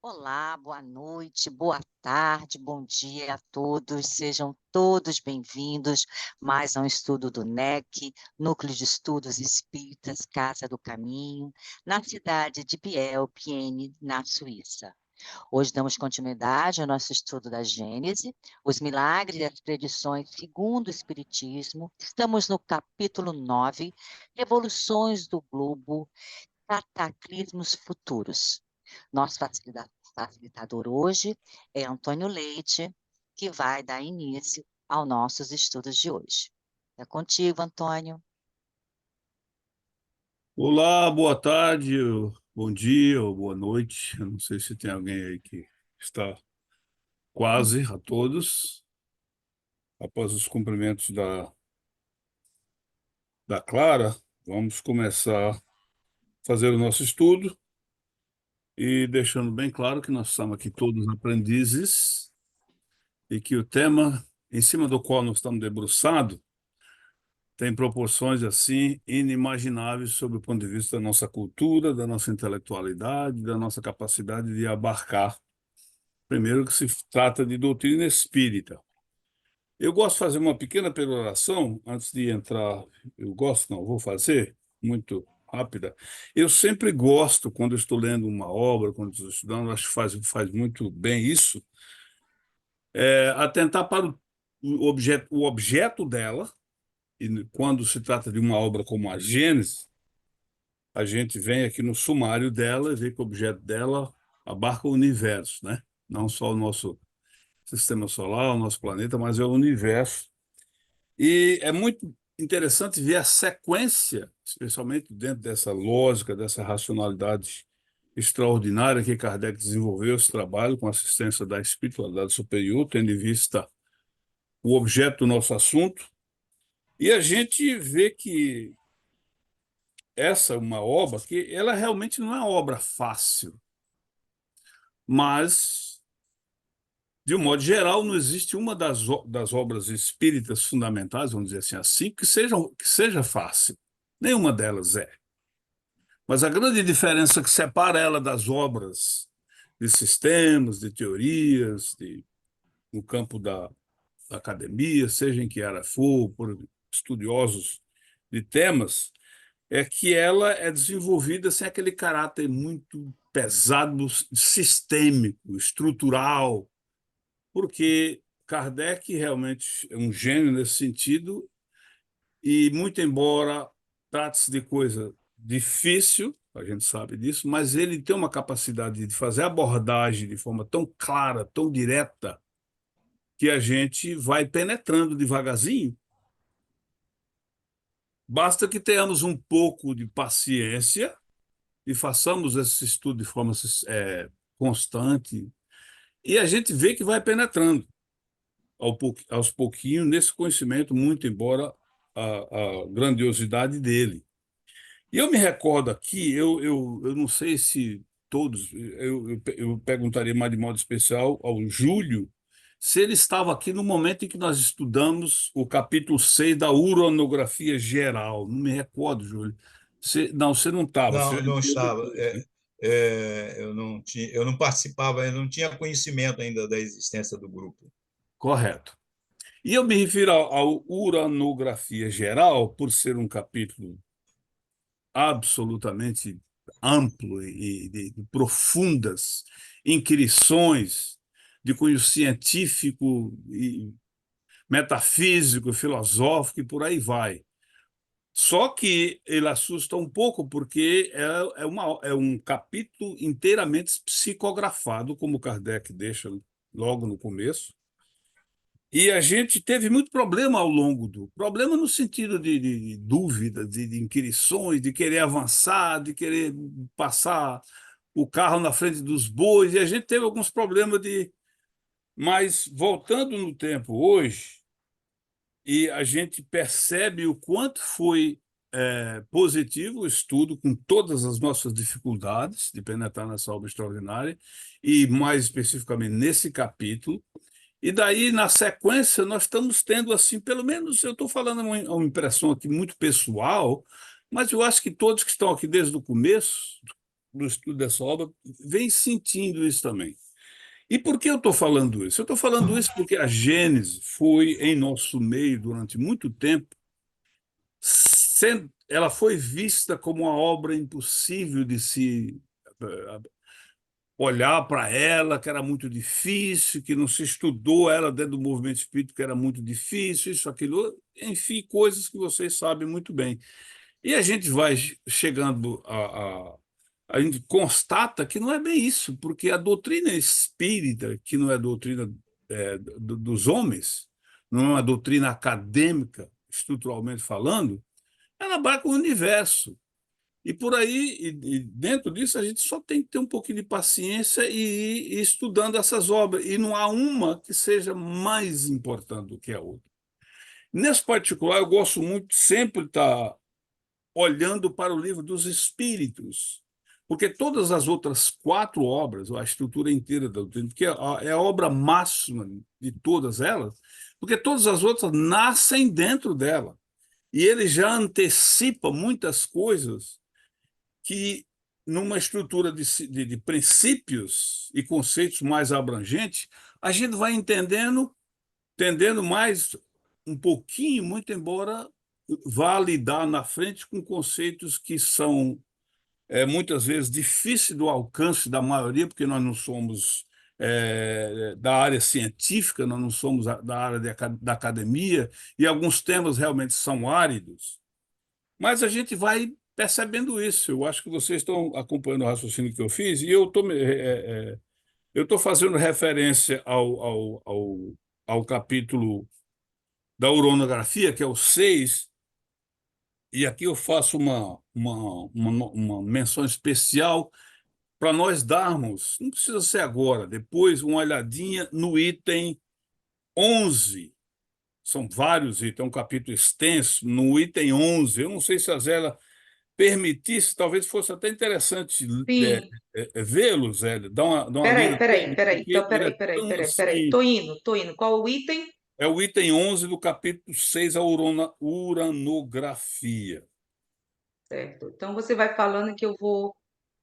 Olá, boa noite, boa tarde, bom dia a todos. Sejam todos bem-vindos mais a um estudo do NEC, Núcleo de Estudos Espíritas Casa do Caminho, na cidade de Biel, Piene, na Suíça. Hoje damos continuidade ao nosso estudo da Gênese, os milagres e as predições segundo o Espiritismo. Estamos no capítulo 9, Revoluções do Globo, Cataclismos Futuros. Nosso facilitador hoje é Antônio Leite, que vai dar início aos nossos estudos de hoje. É contigo, Antônio. Olá, boa tarde, bom dia ou boa noite. Eu não sei se tem alguém aí que está quase a todos. Após os cumprimentos da Clara, vamos começar a fazer o nosso estudo e deixando bem claro que nós estamos aqui todos aprendizes e que o tema em cima do qual nós estamos debruçados tem proporções assim inimagináveis sob o ponto de vista da nossa cultura, da nossa intelectualidade, da nossa capacidade de abarcar. Primeiro que se trata de doutrina espírita. Eu gosto de fazer uma pequena peroração antes de entrar. Eu gosto, não, vou fazer, muito rápida. Eu sempre gosto, quando eu estou lendo uma obra, quando estou estudando, acho que faz muito bem isso, atentar para o objeto dela, e quando se trata de uma obra como a Gênesis, a gente vem aqui no sumário dela e vê que o objeto dela abarca o universo, né? Não só o nosso sistema solar, o nosso planeta, mas é o universo. E é muito interessante ver a sequência, especialmente dentro dessa lógica, dessa racionalidade extraordinária que Kardec desenvolveu esse trabalho com assistência da espiritualidade superior, tendo em vista o objeto do nosso assunto. E a gente vê que essa é uma obra que ela realmente não é uma obra fácil, mas de um modo geral, não existe uma das obras espíritas fundamentais, vamos dizer assim, que seja fácil. Nenhuma delas é. Mas a grande diferença que separa ela das obras de sistemas, de teorias, no campo da academia, seja em que área for, por estudiosos de temas, é que ela é desenvolvida sem aquele caráter muito pesado, sistêmico, estrutural, porque Kardec realmente é um gênio nesse sentido, e muito embora trate-se de coisa difícil, a gente sabe disso, mas ele tem uma capacidade de fazer abordagem de forma tão clara, tão direta, que a gente vai penetrando devagarzinho. Basta que tenhamos um pouco de paciência e façamos esse estudo de forma constante, e a gente vê que vai penetrando aos pouquinhos nesse conhecimento, muito embora a grandiosidade dele. E eu me recordo aqui, eu não sei se todos, eu perguntaria mais de modo especial ao Júlio, se ele estava aqui no momento em que nós estudamos o capítulo 6 da uranografia geral. Não me recordo, Júlio. Não, você não estava, você Não, já não entrou estava. depois, né? Eu não participava, eu não tinha conhecimento ainda da existência do grupo. Correto. E eu me refiro ao uranografia geral, por ser um capítulo absolutamente amplo e de profundas inquirições de cunho científico e metafísico, filosófico e por aí vai. Só que ele assusta um pouco porque é um capítulo inteiramente psicografado, como Kardec deixa logo no começo, e a gente teve muito problema ao longo do... Problema no sentido de dúvidas, de inquirições, de querer avançar, de querer passar o carro na frente dos bois, e a gente teve alguns problemas de... Mas, voltando no tempo hoje, e a gente percebe o quanto foi positivo o estudo, com todas as nossas dificuldades de penetrar nessa obra extraordinária, e mais especificamente nesse capítulo, e daí, na sequência, nós estamos tendo, assim, pelo menos, eu estou falando uma impressão aqui muito pessoal, mas eu acho que todos que estão aqui desde o começo, do estudo dessa obra vem sentindo isso também. E por que eu estou falando isso? Eu estou falando isso porque a Gênese foi em nosso meio durante muito tempo, ela foi vista como uma obra impossível de se olhar para ela, que era muito difícil, que não se estudou ela dentro do movimento espírita, que era muito difícil, isso, aquilo, enfim, coisas que vocês sabem muito bem. E a gente vai chegando a gente constata que não é bem isso, porque a doutrina espírita, que não é doutrina dos homens, não é uma doutrina acadêmica, estruturalmente falando, ela abarca o universo. E por aí, e dentro disso, a gente só tem que ter um pouquinho de paciência e ir estudando essas obras. E não há uma que seja mais importante do que a outra. Nesse particular, eu gosto muito sempre de estar olhando para o livro dos Espíritos, porque todas as outras 4 obras, a estrutura inteira da doutrina, que é a obra máxima de todas elas, porque todas as outras nascem dentro dela. E ele já antecipa muitas coisas que, numa estrutura de princípios e conceitos mais abrangentes, a gente vai entendendo mais um pouquinho, muito embora vá lidar na frente com conceitos que são muitas vezes difíceis do alcance da maioria, porque nós não somos da área científica, nós não somos da área da academia, e alguns temas realmente são áridos. Mas a gente vai percebendo isso. Eu acho que vocês estão acompanhando o raciocínio que eu fiz, e eu estou fazendo referência ao capítulo da uronografia, que é o 6, e aqui eu faço uma menção especial para nós darmos, não precisa ser agora, depois uma olhadinha no item 11. São vários itens, é um capítulo extenso, no item 11. Eu não sei se a Zélia permitisse, talvez fosse até interessante Sim. vê-lo, Zélia, dar uma lida, Peraí. porque Então, ele é peraí. tão assim. Tô indo. Qual o item? É o item 11 do capítulo 6, a uranografia. Certo. Então, você vai falando que eu vou...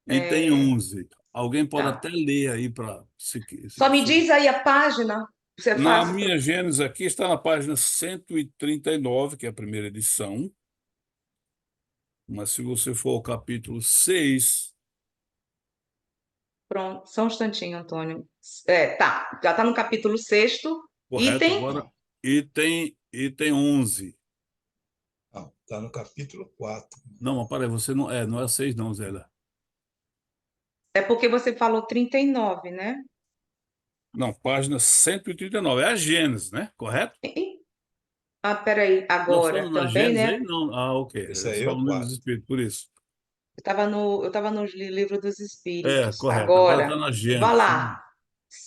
Item 11. Alguém pode até Tá. ler aí para... Só me diz aí a página. Você é Na fácil. minha Gênesis aqui está na página 139, que é a primeira edição. Mas se você for ao capítulo 6... Pronto, só um instantinho, Antônio. Tá. Já está no capítulo 6º. Correto, Item... agora item 11. Não, está no capítulo 4. Não, mas peraí, você não é 6 não, Zélia. É porque você falou 39, né? Não, página 139. É a Gênesis, né? Correto? Peraí. Nós Agora estamos na também, Gênesis né? aí? Não. Ah, ok. Esse Você aí é fala o no livro dos 4. Espíritos, por isso. Eu estava no livro dos É, Espíritos. correto. Agora está Agora, na vá Gênesis. lá.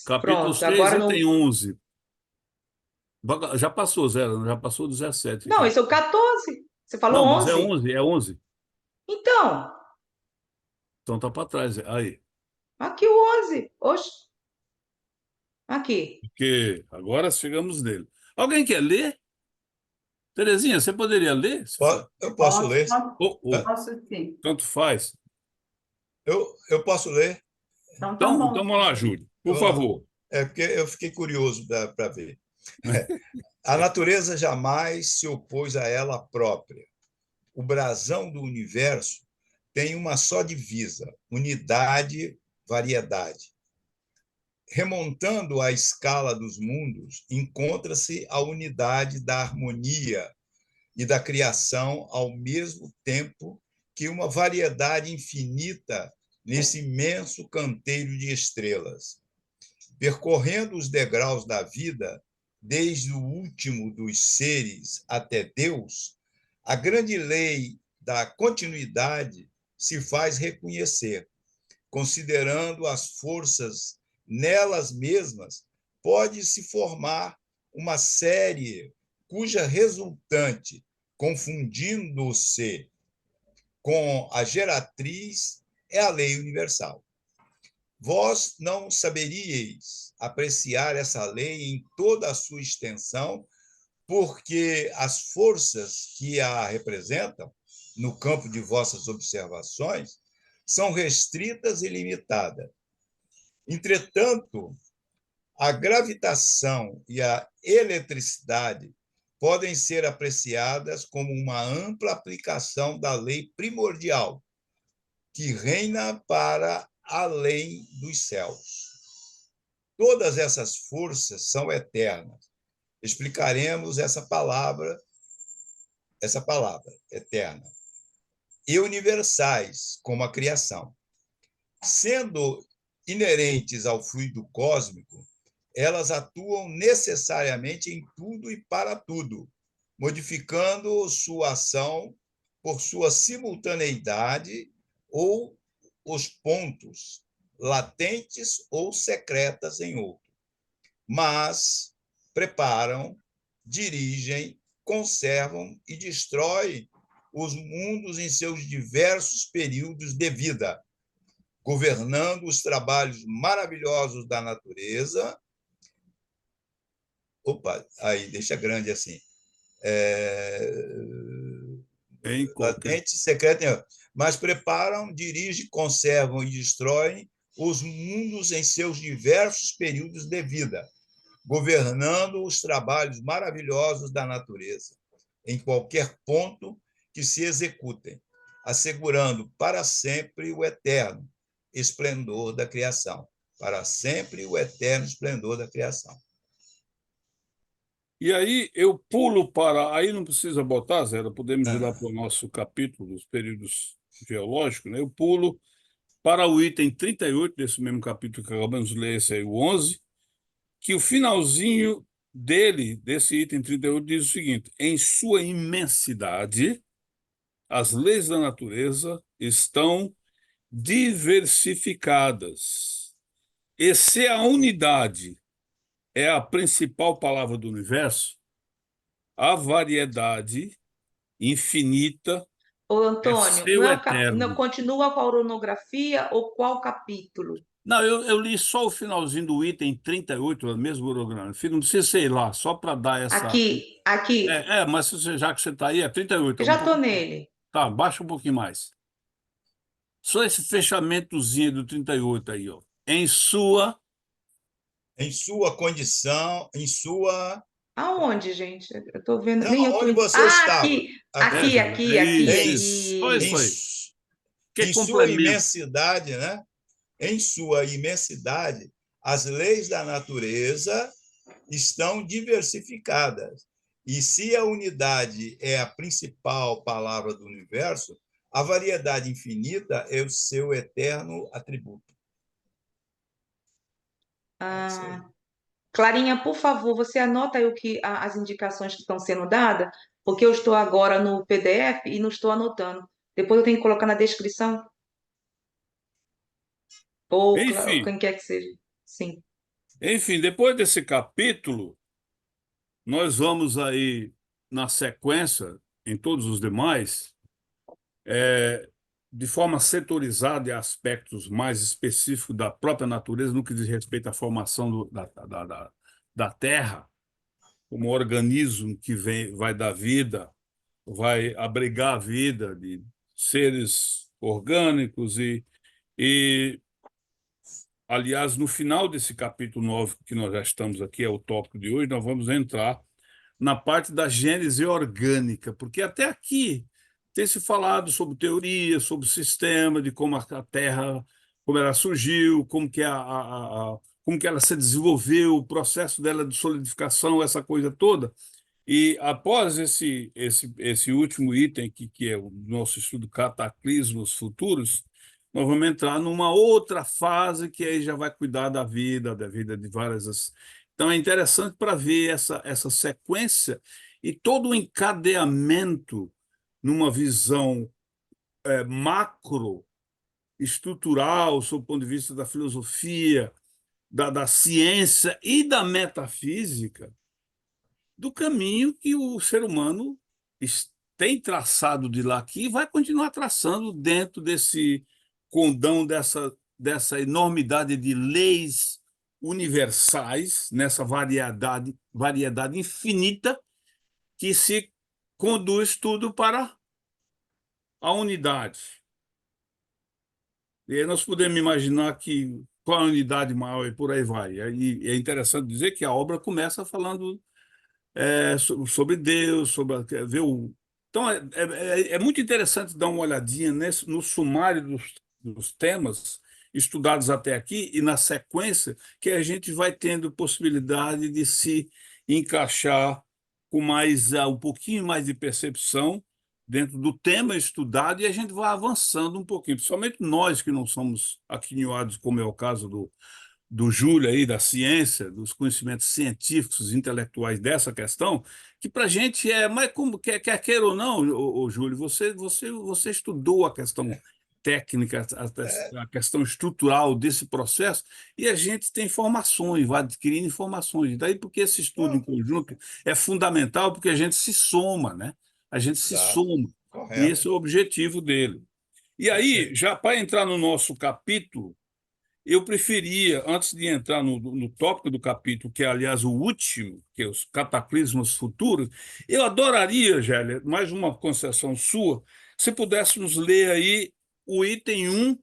Capítulo Pronto, 6, agora no... item 11. Já passou, Zélia, já passou 17 Não, aqui. esse é o 14. Você falou Não, mas é 11? 11, é 11. Então, Então tá para trás. Aí. aqui o 11. Oxe, aqui. Porque agora chegamos nele. Alguém quer ler? Terezinha, você poderia ler? Eu posso ler? Posso sim. Tanto faz. Eu posso ler? Então, tá Então bom. vamos lá, Júlio. Por favor. É porque eu fiquei curioso para ver. A natureza jamais se opôs a ela própria. O brasão do universo tem uma só divisa: unidade, variedade. Remontando a escala dos mundos, encontra-se a unidade da harmonia e da criação ao mesmo tempo que uma variedade infinita nesse imenso canteiro de estrelas. Percorrendo os degraus da vida, desde o último dos seres até Deus, a grande lei da continuidade se faz reconhecer. Considerando as forças nelas mesmas, pode-se formar uma série cuja resultante, confundindo-se com a geratriz, é a lei universal. Vós não saberíeis apreciar essa lei em toda a sua extensão, porque as forças que a representam, no campo de vossas observações, são restritas e limitadas. Entretanto, a gravitação e a eletricidade podem ser apreciadas como uma ampla aplicação da lei primordial, que reina para além dos céus. Todas essas forças são eternas. Explicaremos essa palavra, eterna, e universais, como a criação. Sendo inerentes ao fluido cósmico, elas atuam necessariamente em tudo e para tudo, modificando sua ação por sua simultaneidade ou os pontos latentes ou secretas em outro. Mas preparam, dirigem, conservam e destroem os mundos em seus diversos períodos de vida, governando os trabalhos maravilhosos da natureza. Opa, aí, deixa grande assim. Em qualquer... Latente, secreto, mas preparam, dirigem, conservam e destroem os mundos em seus diversos períodos de vida, governando os trabalhos maravilhosos da natureza, em qualquer ponto que se executem, assegurando para sempre o eterno esplendor da criação. Para sempre o eterno esplendor da criação. E aí eu pulo para... Aí não precisa botar, Zé, podemos ir lá para o nosso capítulo dos períodos geológicos, né? Eu pulo para o item 38 desse mesmo capítulo que acabamos de ler, esse aí, o 11, que o finalzinho dele, desse item 38, diz o seguinte: em sua imensidade, as leis da natureza estão diversificadas. E se a unidade é a principal palavra do universo, a variedade infinita Ô, é Antônio, seu eterno. continua com a orografia ou qual capítulo? Não, eu li só o finalzinho do item 38, o mesmo orografia, não precisa ser lá, só para dar essa... Aqui, Mas já que você está aí, é 38. eu já estou nele. Tá, baixa um pouquinho mais. Só esse fechamentozinho do 38 aí, ó. Em sua condição, em sua... Aonde, gente? Eu estou vendo, Não, nem eu estou... onde você Ah, estava. Isso, só isso aí. Que Em sua complemento. imensidade, né? Em sua imensidade, as leis da natureza estão diversificadas. E se a unidade é a principal palavra do universo, a variedade infinita é o seu eterno atributo. Clarinha, por favor, você anota aí as indicações que estão sendo dadas, porque eu estou agora no PDF e não estou anotando. Depois eu tenho que colocar na descrição, ou Enfim, quem quer que seja. Sim. depois desse capítulo, nós vamos aí, na sequência, em todos os demais, de forma setorizada e aspectos mais específicos da própria natureza, no que diz respeito à formação da Terra, como organismo que vai dar vida, vai abrigar a vida de seres orgânicos e, aliás, no final desse capítulo 9 que nós já estamos aqui, é o tópico de hoje, nós vamos entrar na parte da gênese orgânica, porque até aqui tem se falado sobre teoria, sobre o sistema, de como a Terra, como ela surgiu, como que ela se desenvolveu, o processo dela de solidificação, essa coisa toda. E após esse último item, que é o nosso estudo Cataclismos Futuros, nós vamos entrar numa outra fase que aí já vai cuidar da vida de várias... Então é interessante para ver essa sequência e todo o encadeamento numa visão macro, estrutural, sob o ponto de vista da filosofia, da ciência e da metafísica, do caminho que o ser humano tem traçado de lá aqui e vai continuar traçando dentro desse condão, dessa enormidade de leis universais, nessa variedade infinita que se conduz tudo para a unidade. E aí nós podemos imaginar que qual a unidade maior e por aí vai. E é interessante dizer que a obra começa falando sobre Deus, ver o. Então, é muito interessante dar uma olhadinha no sumário dos temas estudados até aqui e na sequência que a gente vai tendo possibilidade de se encaixar com um pouquinho mais de percepção dentro do tema estudado e a gente vai avançando um pouquinho, principalmente nós que não somos aquinhoados, como é o caso do Júlio aí, da ciência, dos conhecimentos científicos, intelectuais dessa questão, que para a gente mas como quer queira ou não, Júlio, você estudou a questão técnica, a questão estrutural desse processo, e a gente tem informações, vai adquirindo informações. Daí porque esse estudo em conjunto é fundamental, porque a gente se soma, né? A gente se Exato. soma. E Correto. esse é o objetivo dele. E aí, já para entrar no nosso capítulo, eu preferia, antes de entrar no tópico do capítulo, que é, aliás, o último, que é os cataclismos futuros, eu adoraria, Gélia, mais uma concessão sua, se pudéssemos ler aí o item 1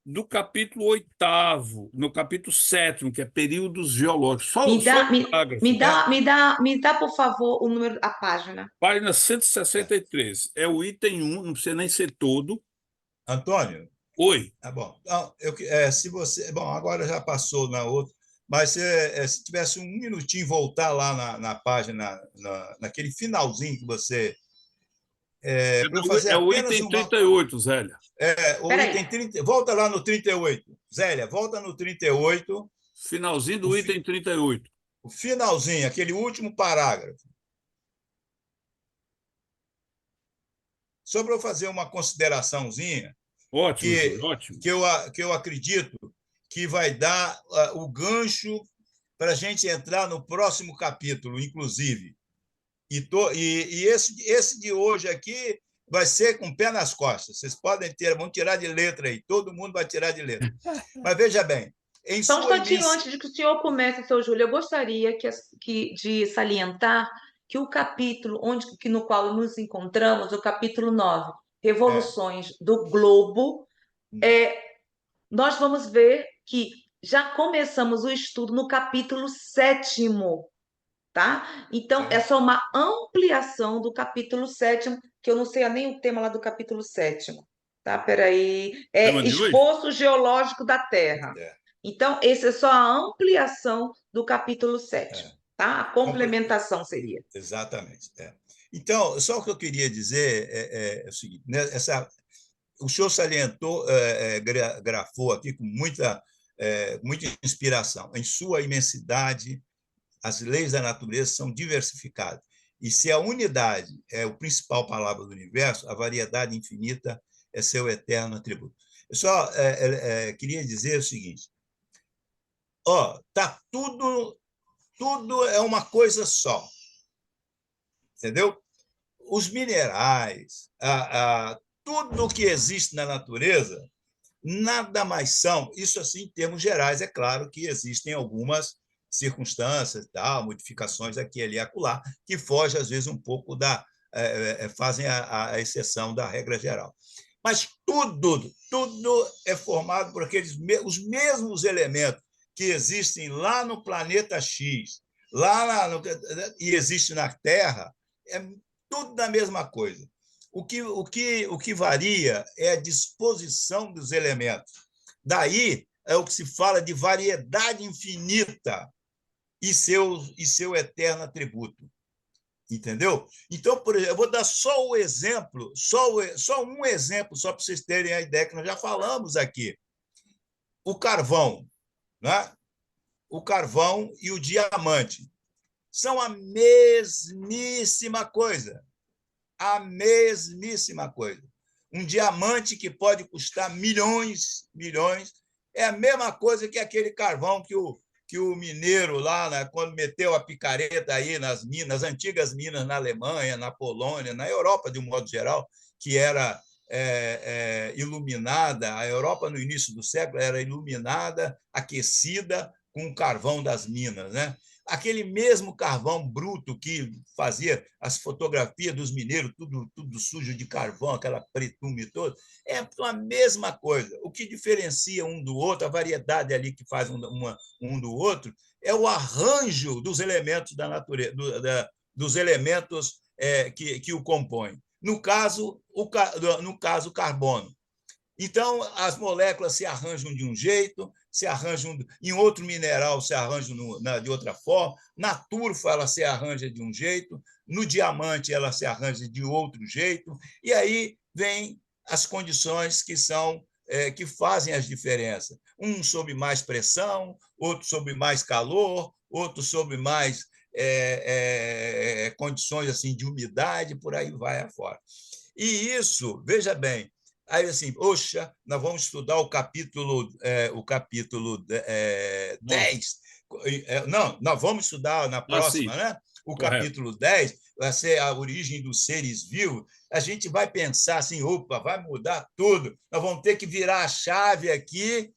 do capítulo 8º, no capítulo 7º, que é períodos geológicos. Só um parágrafo. Me dá, por favor, o número, a página. Página 163. É o item 1, não precisa nem ser todo. Antônio, Oi. tá bom. Não, se você. Bom, agora já passou na outra, mas se tivesse um minutinho voltar lá na página, naquele finalzinho que você. Para eu fazer É o apenas item uma. 38, Zélia. O item 30. Volta lá no 38. Zélia, volta no 38. Finalzinho do item 38. O finalzinho, aquele último parágrafo. Só para eu fazer uma consideraçãozinha. Ótimo, Júlio, ótimo. Que eu acredito que vai dar o gancho para a gente entrar no próximo capítulo, inclusive. E esse de hoje aqui vai ser com o pé nas costas. Vocês vão tirar de letra aí, todo mundo vai tirar de letra. Mas veja bem, Só um instantinho antes de que o senhor comece, seu Júlio, eu gostaria de salientar que o capítulo no qual nos encontramos, o capítulo 9, Revoluções do Globo, nós vamos ver que já começamos o estudo no capítulo 7º, tá? Então, é só uma ampliação do capítulo 7º, que eu não sei nem o tema lá do capítulo 7º, tá? Peraí. Esforço geológico da Terra. Então, esse é só a ampliação do capítulo 7º, tá? A complementação seria. Exatamente. Então, só o que eu queria dizer é o seguinte, né? O senhor salientou, grafou aqui com muita inspiração. Em sua imensidade, as leis da natureza são diversificadas. E se a unidade é a principal palavra do universo, a variedade infinita é seu eterno atributo. Eu só queria dizer o seguinte: tá tudo é uma coisa só, entendeu? Os minerais, tudo que existe na natureza, nada mais são, isso assim em termos gerais, é claro que existem algumas circunstâncias, modificações aqui, ali, acolá, que fogem às vezes um pouco fazem a exceção da regra geral. Mas tudo é formado por os mesmos elementos que existem lá no planeta X, e existe na Terra, é tudo da mesma coisa. O que varia é a disposição dos elementos. Daí é o que se fala de variedade infinita e seu eterno atributo. Entendeu? Então, por exemplo, eu vou dar só um exemplo, só para vocês terem a ideia que nós já falamos aqui. O carvão, né? O carvão e o diamante são a mesmíssima coisa. A mesmíssima coisa. Um diamante que pode custar milhões, é a mesma coisa que aquele carvão que o mineiro lá, né, quando meteu a picareta aí nas antigas minas na Alemanha, na Polônia, na Europa, de um modo geral, que era iluminada, a Europa no início do século era iluminada, aquecida com o carvão das minas, né? aquele mesmo carvão bruto que fazia as fotografias dos mineiros, tudo sujo de carvão, aquela pretume toda, é a mesma coisa. O que diferencia um do outro, a variedade ali que faz um do outro, é o arranjo dos elementos da natureza, dos elementos que o compõem. No caso, o carbono. Então, as moléculas se arranjam de um jeito, se arranjam em outro mineral, se arranjam de outra forma, na turfa ela se arranja de um jeito, no diamante ela se arranja de outro jeito, e aí vem as condições que fazem as diferenças. Um sob mais pressão, outro sob mais calor, outro sob mais condições assim de umidade, por aí vai afora. E isso, veja bem, aí assim, oxa, nós vamos estudar o capítulo 10. Não, nós vamos estudar na próxima, né? O capítulo 10 vai ser a origem dos seres vivos. A gente vai pensar assim, opa, vai mudar tudo. Nós vamos ter que virar a chave aqui,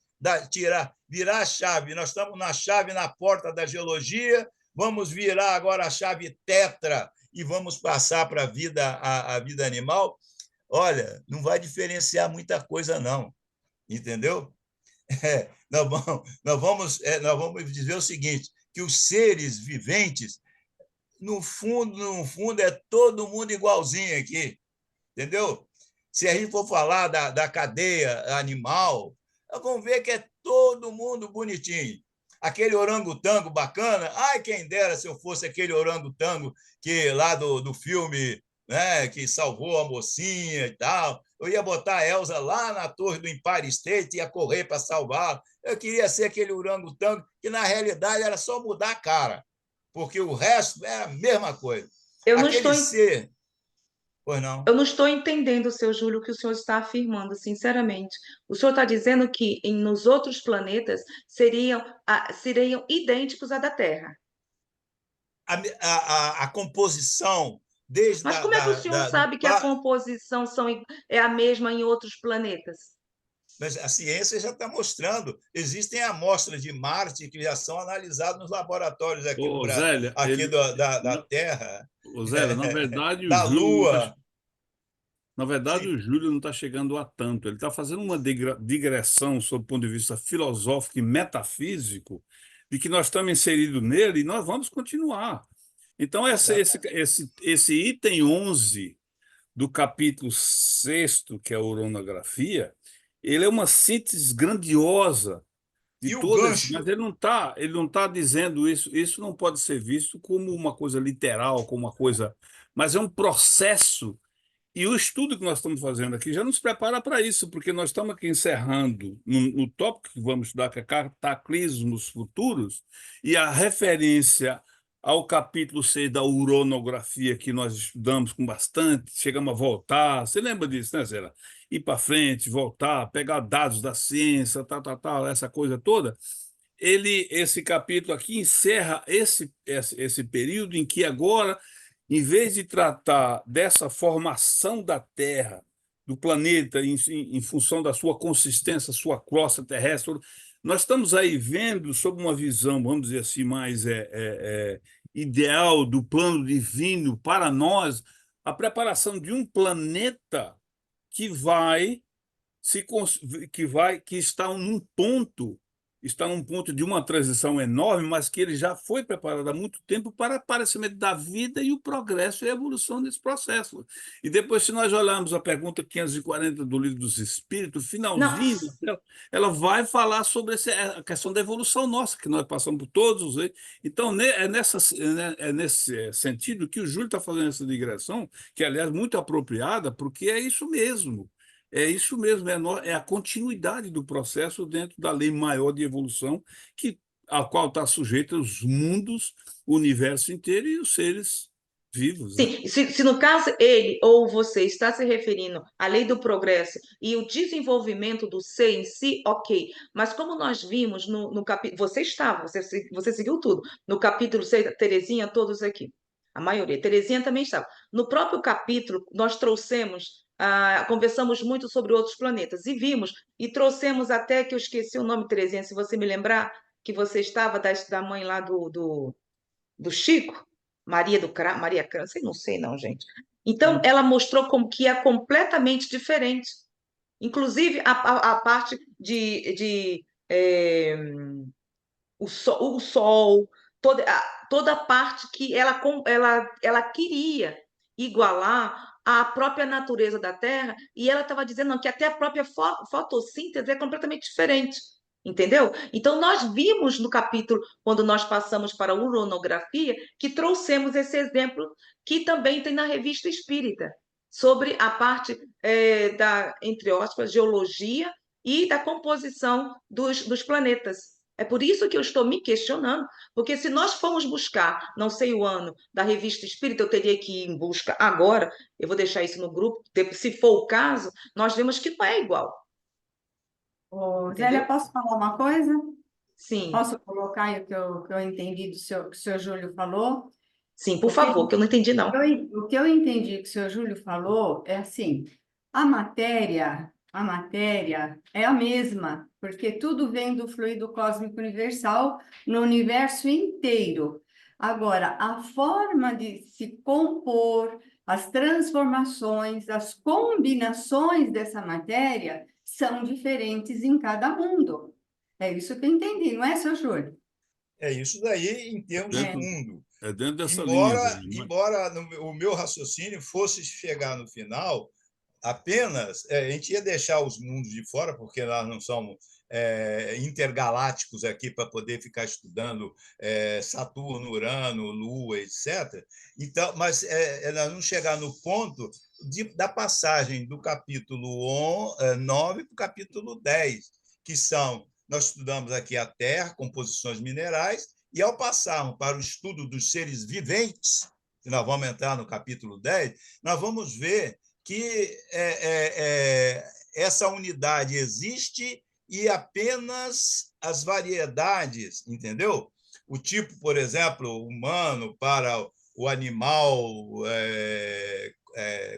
virar a chave. Nós estamos na chave na porta da geologia, vamos virar agora a chave tetra e vamos passar para a vida animal. Olha, não vai diferenciar muita coisa, não. Entendeu? Nós vamos dizer o seguinte, que os seres viventes, no fundo, é todo mundo igualzinho aqui. Entendeu? Se a gente for falar da cadeia animal, nós vamos ver que é todo mundo bonitinho. Aquele orangotango bacana, ai, quem dera se eu fosse aquele orangotango que lá do filme, né, que salvou a mocinha e tal. Eu ia botar a Elsa lá na torre do Empire State e ia correr para salvá-la. Eu queria ser aquele orangotango que, na realidade, era só mudar a cara, porque o resto era a mesma coisa. Ser... Pois não. Eu não estou entendendo, seu Júlio, o que o senhor está afirmando, sinceramente. O senhor está dizendo que nos outros planetas seriam idênticos à da Terra. A composição, desde Mas como é que o senhor sabe que a composição é a mesma em outros planetas? Mas a ciência já está mostrando. Existem amostras de Marte que já são analisadas nos laboratórios aqui, da Terra. Zélia, na verdade, da Lua. Na verdade, o Júlio não está chegando a tanto. Ele está fazendo uma digressão sob o ponto de vista filosófico e metafísico de que nós estamos inseridos nele e nós vamos continuar. Então, esse item 11 do capítulo 6º, que é a uranografia, ele é uma síntese grandiosa de todas, mas ele não tá dizendo isso. Isso não pode ser visto como uma coisa literal, como uma coisa, mas é um processo. E o estudo que nós estamos fazendo aqui já nos prepara para isso, porque nós estamos aqui encerrando no tópico que vamos estudar, que é cataclismos futuros, e a referência ao capítulo 6 da uranografia, que nós estudamos com bastante, chegamos a voltar. Você lembra disso, né, Zera? Ir para frente, voltar, pegar dados da ciência, tal, essa coisa toda. Esse capítulo aqui encerra esse período em que agora, em vez de tratar dessa formação da Terra, do planeta, em função da sua consistência, sua crosta terrestre, nós estamos aí vendo, sob uma visão, vamos dizer assim, mais ideal do plano divino para nós, a preparação de um planeta que está num ponto de uma transição enorme, mas que ele já foi preparado há muito tempo para o aparecimento da vida e o progresso e a evolução desse processo. E depois, se nós olharmos a pergunta 540 do Livro dos Espíritos, finalzinho, ela vai falar sobre a questão da evolução nossa, que nós passamos por todos. Então, é nesse sentido que o Júlio está fazendo essa digressão, que, aliás, muito apropriada, porque é isso mesmo. É isso mesmo, é a continuidade do processo dentro da lei maior de evolução, a qual está sujeita os mundos, o universo inteiro e os seres vivos. Sim, né? Se no caso ele ou você está se referindo à lei do progresso e o desenvolvimento do ser em si, ok. Mas como nós vimos no capítulo, você seguiu tudo. No capítulo 6, Terezinha, todos aqui. A maioria. Terezinha também estava. No próprio capítulo, nós conversamos muito sobre outros planetas e trouxemos até que eu esqueci o nome, Terezinha, se você me lembrar, que você estava da mãe lá do do Chico, Maria Câncer, não sei não, gente. Então, ela mostrou como que é completamente diferente. Inclusive, a parte o sol, toda a parte que ela queria igualar à própria natureza da Terra, e ela estava dizendo não, que até a própria fotossíntese é completamente diferente. Entendeu? Então, nós vimos no capítulo, quando nós passamos para a uranografia, que trouxemos esse exemplo que também tem na Revista Espírita, sobre a parte entre aspas, geologia e da composição dos planetas. É por isso que eu estou me questionando, porque se nós formos buscar, não sei o ano, da Revista Espírita, eu teria que ir em busca agora, eu vou deixar isso no grupo, se for o caso, nós vemos que não é igual. Ô, Zélia, Entendeu? posso falar uma coisa? Sim, Posso colocar aí o que eu entendi que o senhor Júlio falou? sim, por Porque favor, que eu não entendi, não. o que eu entendi que o senhor Júlio falou é assim, a matéria é a mesma, porque tudo vem do fluido cósmico universal no universo inteiro. Agora, a forma de se compor, as transformações, as combinações dessa matéria são diferentes em cada mundo. É isso que eu entendi, não é, seu Júlio? É isso daí em termos de É. Dentro, mundo. é dentro dessa linha, Embora, Zé. embora o meu raciocínio fosse chegar no final apenas, a gente ia deixar os mundos de fora, porque nós não somos intergalácticos aqui para poder ficar estudando Saturno, Urano, Lua, etc. Então, mas nós vamos chegar no ponto da passagem do capítulo 9 para o capítulo 10, que são, nós estudamos aqui a Terra, composições minerais, e ao passarmos para o estudo dos seres viventes, que nós vamos entrar no capítulo 10, nós vamos ver que essa unidade existe e apenas as variedades, entendeu? O tipo, por exemplo, humano para o animal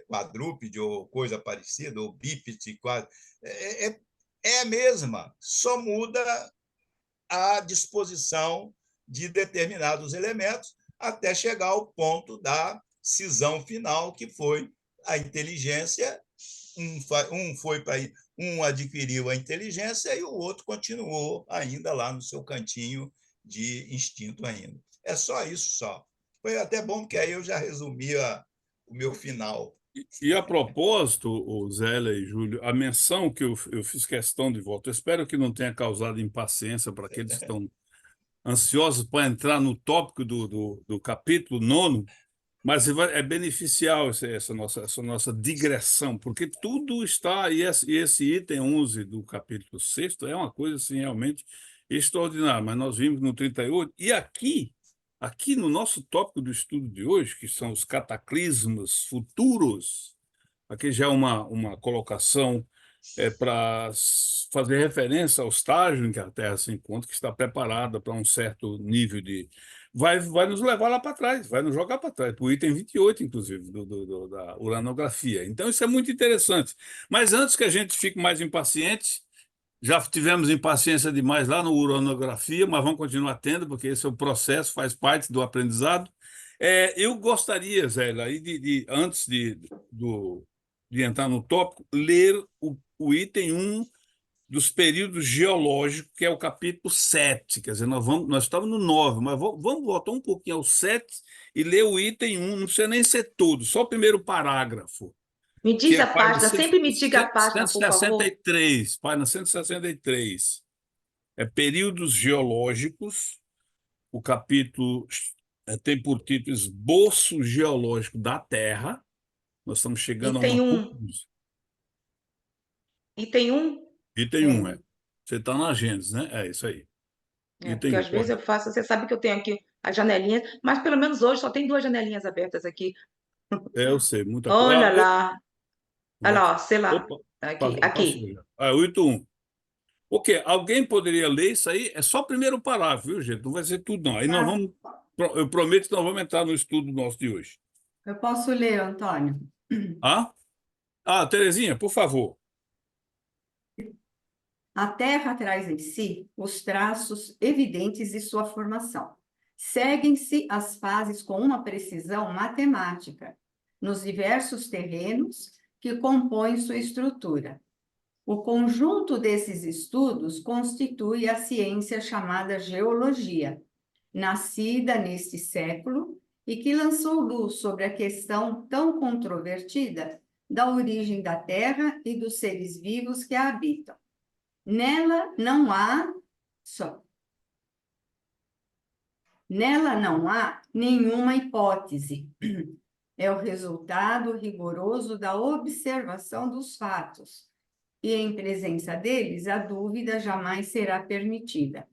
quadrúpede ou coisa parecida, ou bípede, quase, é a mesma, só muda a disposição de determinados elementos até chegar ao ponto da cisão final, que foi a inteligência. Um adquiriu a inteligência e o outro continuou ainda lá no seu cantinho de instinto ainda. É só isso só. Foi até bom, porque aí eu já resumi o meu final. E a propósito, Zélia e Júlio, a menção que eu fiz questão de volta, eu espero que não tenha causado impaciência para aqueles que estão ansiosos para entrar no tópico do capítulo 9, mas é beneficial essa nossa digressão, porque tudo está, e esse item 11 do capítulo 6 é uma coisa assim, realmente extraordinária, mas nós vimos no 38, e aqui no nosso tópico do estudo de hoje, que são os cataclismos futuros, aqui já é uma colocação para fazer referência ao estágio em que a Terra se encontra, que está preparada para um certo nível de... Vai nos levar lá para trás, vai nos jogar para trás, para o item 28, inclusive, da uranografia. Então, isso é muito interessante. Mas antes que a gente fique mais impaciente, já tivemos impaciência demais lá no uranografia, mas vamos continuar tendo, porque esse é o processo, faz parte do aprendizado. Eu gostaria, Zé, aí antes de entrar no tópico, ler o item 1 dos períodos geológicos, que é o capítulo 7. Quer dizer, nós estamos no 9, mas vamos voltar um pouquinho ao 7 e ler o item 1, não precisa nem ser todo, só o primeiro parágrafo, Me que diz é a a página página, sempre me diga a página, por favor. 163, página 163. É períodos geológicos, o capítulo tem por título Esboço Geológico da Terra. Nós estamos chegando a Item uma 1. conclusão. Item 1? Item 1, é. Você está na Gênesis, né? É isso aí. Porque Item 1, às vezes eu correto. faço, você sabe que eu tenho aqui as janelinhas, mas pelo menos hoje só tem duas janelinhas abertas aqui. Eu sei, muita coisa. Olha lá, olha lá, ó, sei lá, Opa, aqui, passou aqui. já. O item 1. Ok, alguém poderia ler isso aí? É só o primeiro parágrafo, viu, gente? Não vai ser tudo, não. Aí nós Ah, vamos. Eu prometo que nós vamos entrar no estudo nosso de hoje. eu posso ler, Antônio. Ah? Terezinha, por favor. A Terra traz em si os traços evidentes de sua formação. Seguem-se as fases com uma precisão matemática nos diversos terrenos que compõem sua estrutura. O conjunto desses estudos constitui a ciência chamada geologia, nascida neste século e que lançou luz sobre a questão tão controvertida da origem da Terra e dos seres vivos que a habitam. Nela não há nenhuma hipótese. É o resultado rigoroso da observação dos fatos, e em presença deles a dúvida jamais será permitida.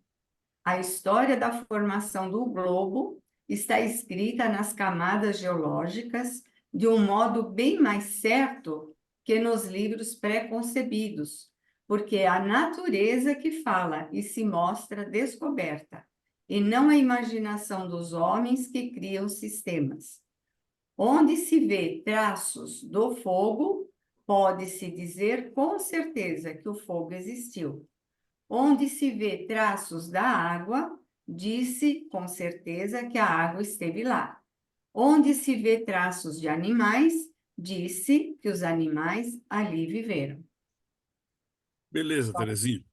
A história da formação do globo está escrita nas camadas geológicas de um modo bem mais certo que nos livros pré-concebidos, porque é a natureza que fala e se mostra descoberta, e não a imaginação dos homens que criam sistemas. Onde se vê traços do fogo, pode-se dizer com certeza que o fogo existiu. Onde se vê traços da água, disse com certeza que a água esteve lá. Onde se vê traços de animais, disse que os animais ali viveram. Beleza, Terezinha.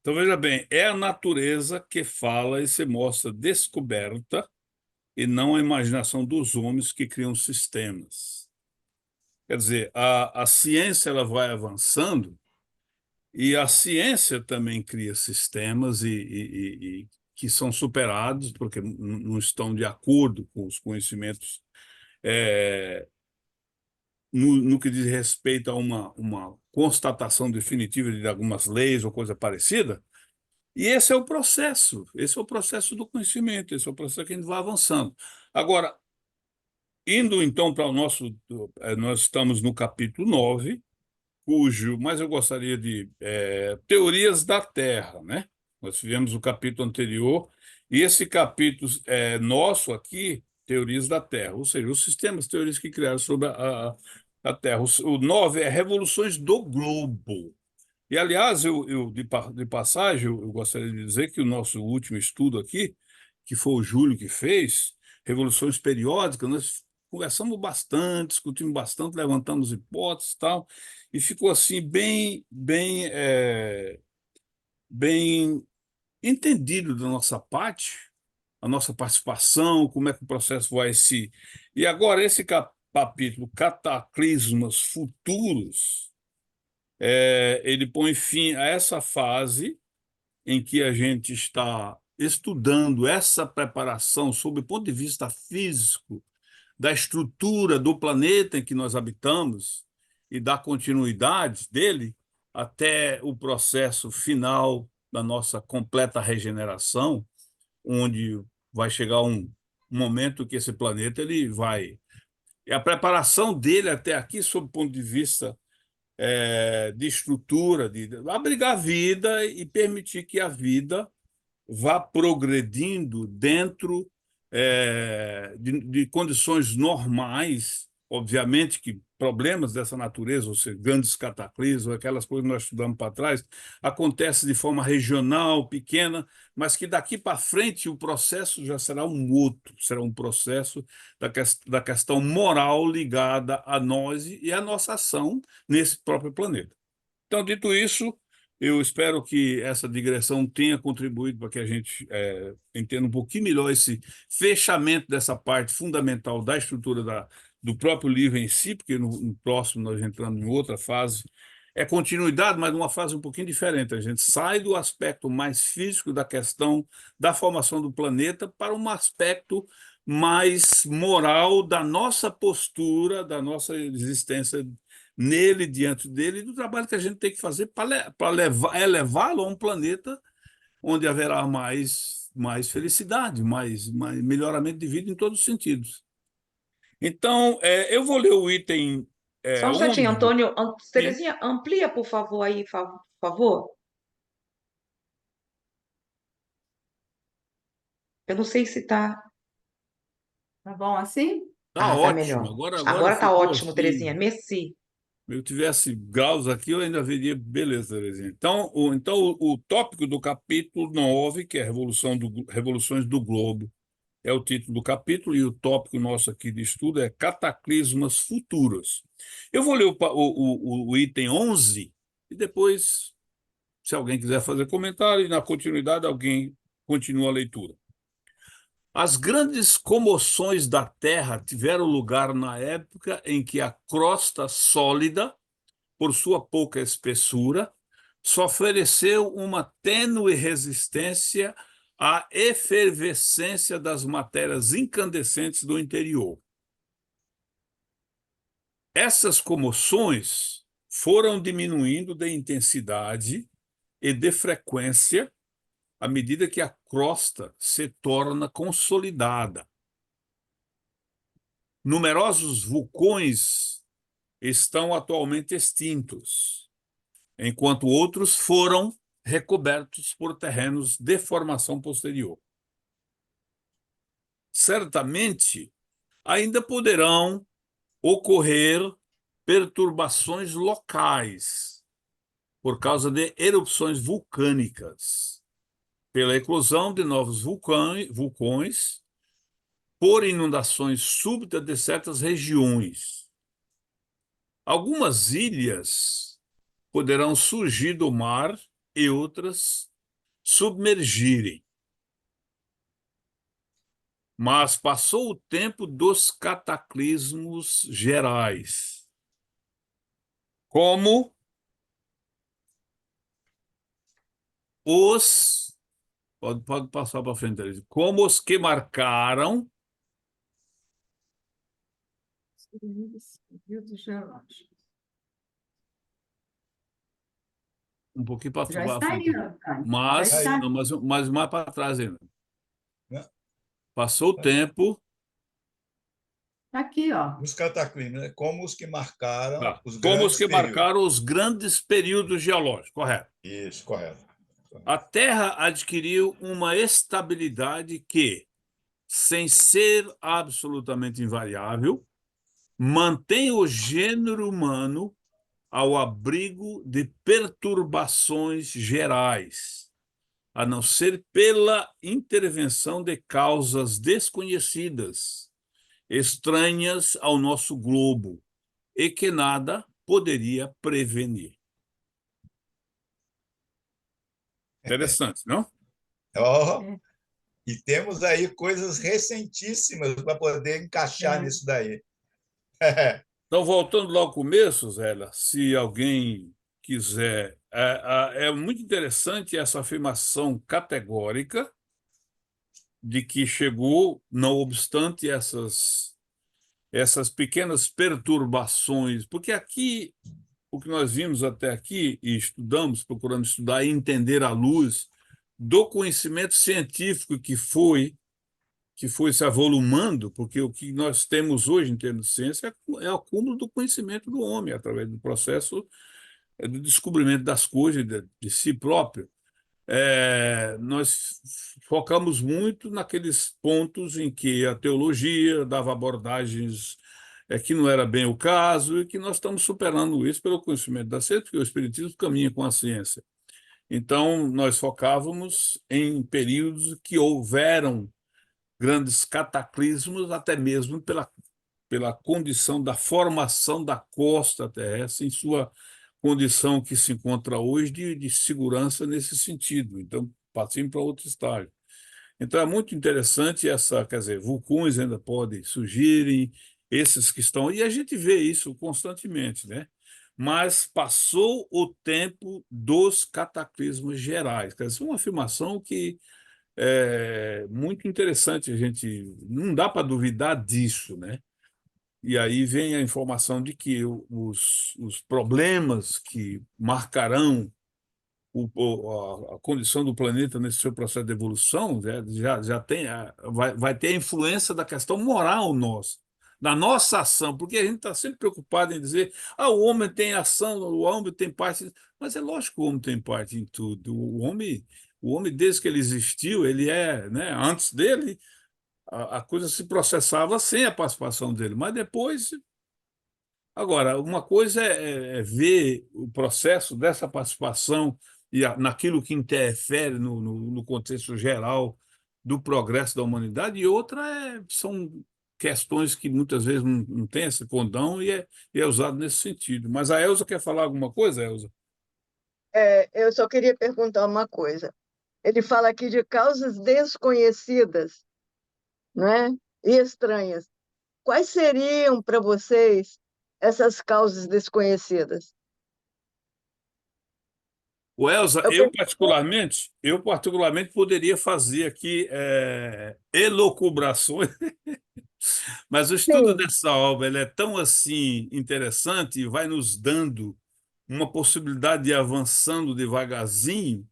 Então, veja bem, é a natureza que fala e se mostra descoberta e não a imaginação dos homens que criam sistemas. Quer dizer, a ciência ela vai avançando e a ciência também cria sistemas e que são superados porque não estão de acordo com os conhecimentos no que diz respeito a uma constatação definitiva de algumas leis ou coisa parecida. E esse é o processo do conhecimento, esse é o processo que a gente vai avançando. Agora, indo então para o nosso, nós estamos no capítulo 9, mas eu gostaria de teorias da Terra, né? Nós tivemos o capítulo anterior, e esse capítulo nosso aqui, teorias da Terra, ou seja, os sistemas teóricos que criaram sobre a Terra. O 9 é revoluções do globo. E, aliás, de passagem, eu gostaria de dizer que o nosso último estudo aqui, que foi o Júlio que fez, Revoluções Periódicas, nós conversamos bastante, discutimos bastante, levantamos hipóteses e tal, e ficou assim bem entendido da nossa parte, a nossa participação, como é que o processo vai se... E agora, esse capítulo, Cataclismas Futuros, ele põe fim a essa fase em que a gente está estudando essa preparação sob o ponto de vista físico da estrutura do planeta em que nós habitamos e da continuidade dele até o processo final da nossa completa regeneração, onde vai chegar um momento que esse planeta ele vai... E a preparação dele até aqui, sob o ponto de vista de estrutura, de abrigar a vida e permitir que a vida vá progredindo dentro de condições normais, obviamente que problemas dessa natureza, ou seja, grandes cataclismos, aquelas coisas que nós estudamos para trás, acontecem de forma regional, pequena, mas que daqui para frente o processo já será um outro, será um processo da questão moral ligada a nós e a nossa ação nesse próprio planeta. Então, dito isso, eu espero que essa digressão tenha contribuído para que a gente entenda um pouquinho melhor esse fechamento dessa parte fundamental da estrutura do próprio livro em si, porque no próximo nós entramos em outra fase. É continuidade, mas numa fase um pouquinho diferente. A gente sai do aspecto mais físico da questão da formação do planeta para um aspecto mais moral da nossa postura, da nossa existência nele, diante dele, e do trabalho que a gente tem que fazer para levá-lo a um planeta onde haverá mais felicidade, mais melhoramento de vida em todos os sentidos. Então, eu vou ler o item Só um instantinho, 11. Antônio. Sim. Terezinha, amplia, por favor, aí, por favor. Eu não sei se está. Tá bom assim? Tá Tá ótimo. melhor. Agora Agora tá ficou ótimo, assim. Terezinha. Merci. Se eu tivesse graus aqui, eu ainda veria beleza, Terezinha. Então, o tópico do capítulo 9, que é Revoluções do Globo, é o título do capítulo, e o tópico nosso aqui de estudo é Cataclismas Futuros. Eu vou ler o item 11 e depois, se alguém quiser fazer comentário, e na continuidade alguém continua a leitura. As grandes comoções da Terra tiveram lugar na época em que a crosta sólida, por sua pouca espessura, só ofereceu uma tênue resistência à efervescência das matérias incandescentes do interior. Essas comoções foram diminuindo de intensidade e de frequência à medida que a crosta se torna consolidada. Numerosos vulcões estão atualmente extintos, enquanto outros foram recobertos por terrenos de formação posterior. Certamente, ainda poderão ocorrer perturbações locais por causa de erupções vulcânicas, pela eclosão de novos vulcões, por inundações súbitas de certas regiões. Algumas ilhas poderão surgir do mar e outras submergirem. Mas passou o tempo dos cataclismos gerais, como os... Pode passar para frente, Elise. Como os que marcaram um pouquinho para Já está aí, frente, Antônio. mas, Já está. não, mas mais para trás ainda. Né? Passou o tempo. Está aqui, ó. Os cataclismos, né? Como os que marcaram Tá. os Como os grandes que períodos. marcaram os grandes períodos geológicos, correto. Isso, correto. A Terra adquiriu uma estabilidade que, sem ser absolutamente invariável, mantém o gênero humano ao abrigo de perturbações gerais, a não ser pela intervenção de causas desconhecidas, estranhas ao nosso globo, e que nada poderia prevenir. Interessante, não? Oh, e temos aí coisas recentíssimas para poder encaixar nisso daí. Então, voltando lá ao começo, Zélia, se alguém quiser, é muito interessante essa afirmação categórica de que chegou, não obstante essas pequenas perturbações, porque aqui, o que nós vimos até aqui e estudamos, procurando estudar e entender à luz do conhecimento científico que foi se avolumando, porque o que nós temos hoje em termos de ciência é o acúmulo do conhecimento do homem, através do processo do descobrimento das coisas de si próprio. Nós focamos muito naqueles pontos em que a teologia dava abordagens que não era bem o caso, e que nós estamos superando isso pelo conhecimento da ciência, porque o Espiritismo caminha com a ciência. Então, nós focávamos em períodos que houveram grandes cataclismos, até mesmo pela condição da formação da costa terrestre, em sua condição que se encontra hoje de segurança nesse sentido. Então, passamos para outro estágio. Então, é muito interessante quer dizer, vulcões ainda podem surgirem, esses que estão, e a gente vê isso constantemente, né? Mas passou o tempo dos cataclismos gerais. Quer dizer, uma afirmação que é muito interessante, a gente não dá para duvidar disso, né? E aí vem a informação de que os problemas que marcarão a condição do planeta nesse seu processo de evolução já tem, vai ter a influência da questão moral nossa, da nossa ação, porque a gente está sempre preocupado em dizer, o homem tem ação, o homem tem parte, mas é lógico que o homem tem parte em tudo. O homem desde que ele existiu, ele né, antes dele, a coisa se processava sem a participação dele, mas depois. Agora, uma coisa é ver o processo dessa participação e naquilo que interfere no contexto geral do progresso da humanidade, e outra são questões que muitas vezes não tem esse condão e é usado nesse sentido. Mas a Elza quer falar alguma coisa, Elza? Eu só queria perguntar uma coisa. Ele fala aqui de causas desconhecidas, né? E estranhas. Quais seriam para vocês essas causas desconhecidas? O Elza, Eu eu particularmente poderia fazer aqui elucubrações, mas o estudo sim, dessa obra ele é tão assim interessante e vai nos dando uma possibilidade de ir avançando devagarzinho,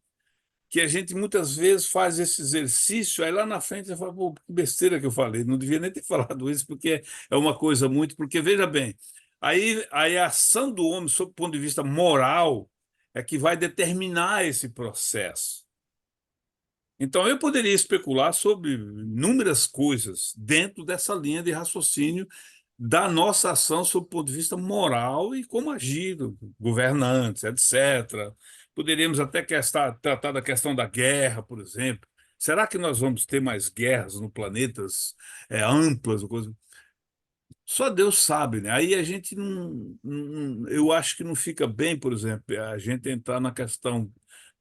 que a gente muitas vezes faz esse exercício, aí lá na frente você fala, pô, que besteira que eu falei, não devia nem ter falado isso, porque é uma coisa muito, porque veja bem, aí a ação do homem, sob o ponto de vista moral, é que vai determinar esse processo. Então, eu poderia especular sobre inúmeras coisas dentro dessa linha de raciocínio da nossa ação sob o ponto de vista moral e como agir, governantes, etc. Poderíamos até tratar da questão da guerra, por exemplo. Será que nós vamos ter mais guerras no planetas amplas? Coisa? Só Deus sabe, né? Aí a gente eu acho que não fica bem, por exemplo, a gente entrar na questão,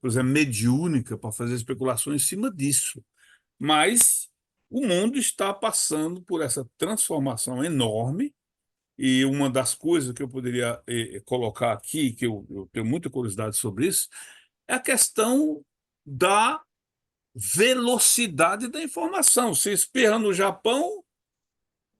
por exemplo, mediúnica para fazer especulações em cima disso. Mas o mundo está passando por essa transformação enorme e uma das coisas que eu poderia colocar aqui, que eu tenho muita curiosidade sobre isso, é a questão da velocidade da informação. Se espirra no Japão,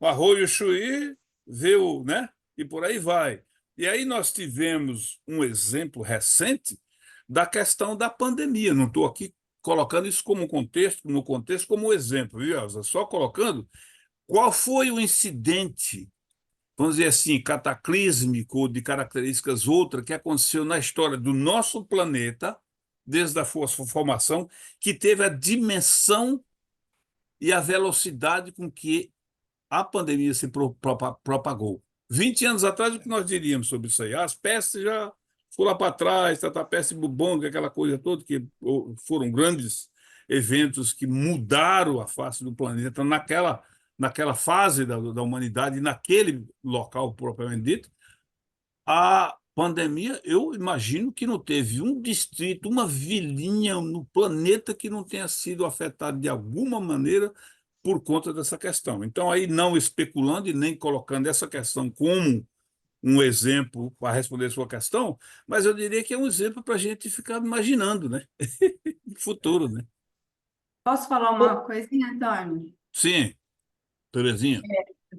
o arroio Chuí, vê né? E por aí vai. E aí nós tivemos um exemplo recente da questão da pandemia. Não estou aqui colocando isso como contexto, no contexto como exemplo, viu, Elza? Só colocando qual foi o incidente, vamos dizer assim, cataclísmico, de características outras, que aconteceu na história do nosso planeta, desde a sua formação, que teve a dimensão e a velocidade com que a pandemia se propagou. 20 anos atrás, o que nós diríamos sobre isso aí? As pestes já foram lá para trás, a peste bubônica, aquela coisa toda, que foram grandes eventos que mudaram a face do planeta naquela fase da humanidade, naquele local propriamente dito. A pandemia, eu imagino que não teve um distrito, uma vilinha no planeta que não tenha sido afetado de alguma maneira por conta dessa questão. Então, aí não especulando e nem colocando essa questão como um exemplo para responder a sua questão, mas eu diria que é um exemplo para a gente ficar imaginando, né? Futuro, né? Posso falar uma coisinha, Antônio? Sim, Terezinha.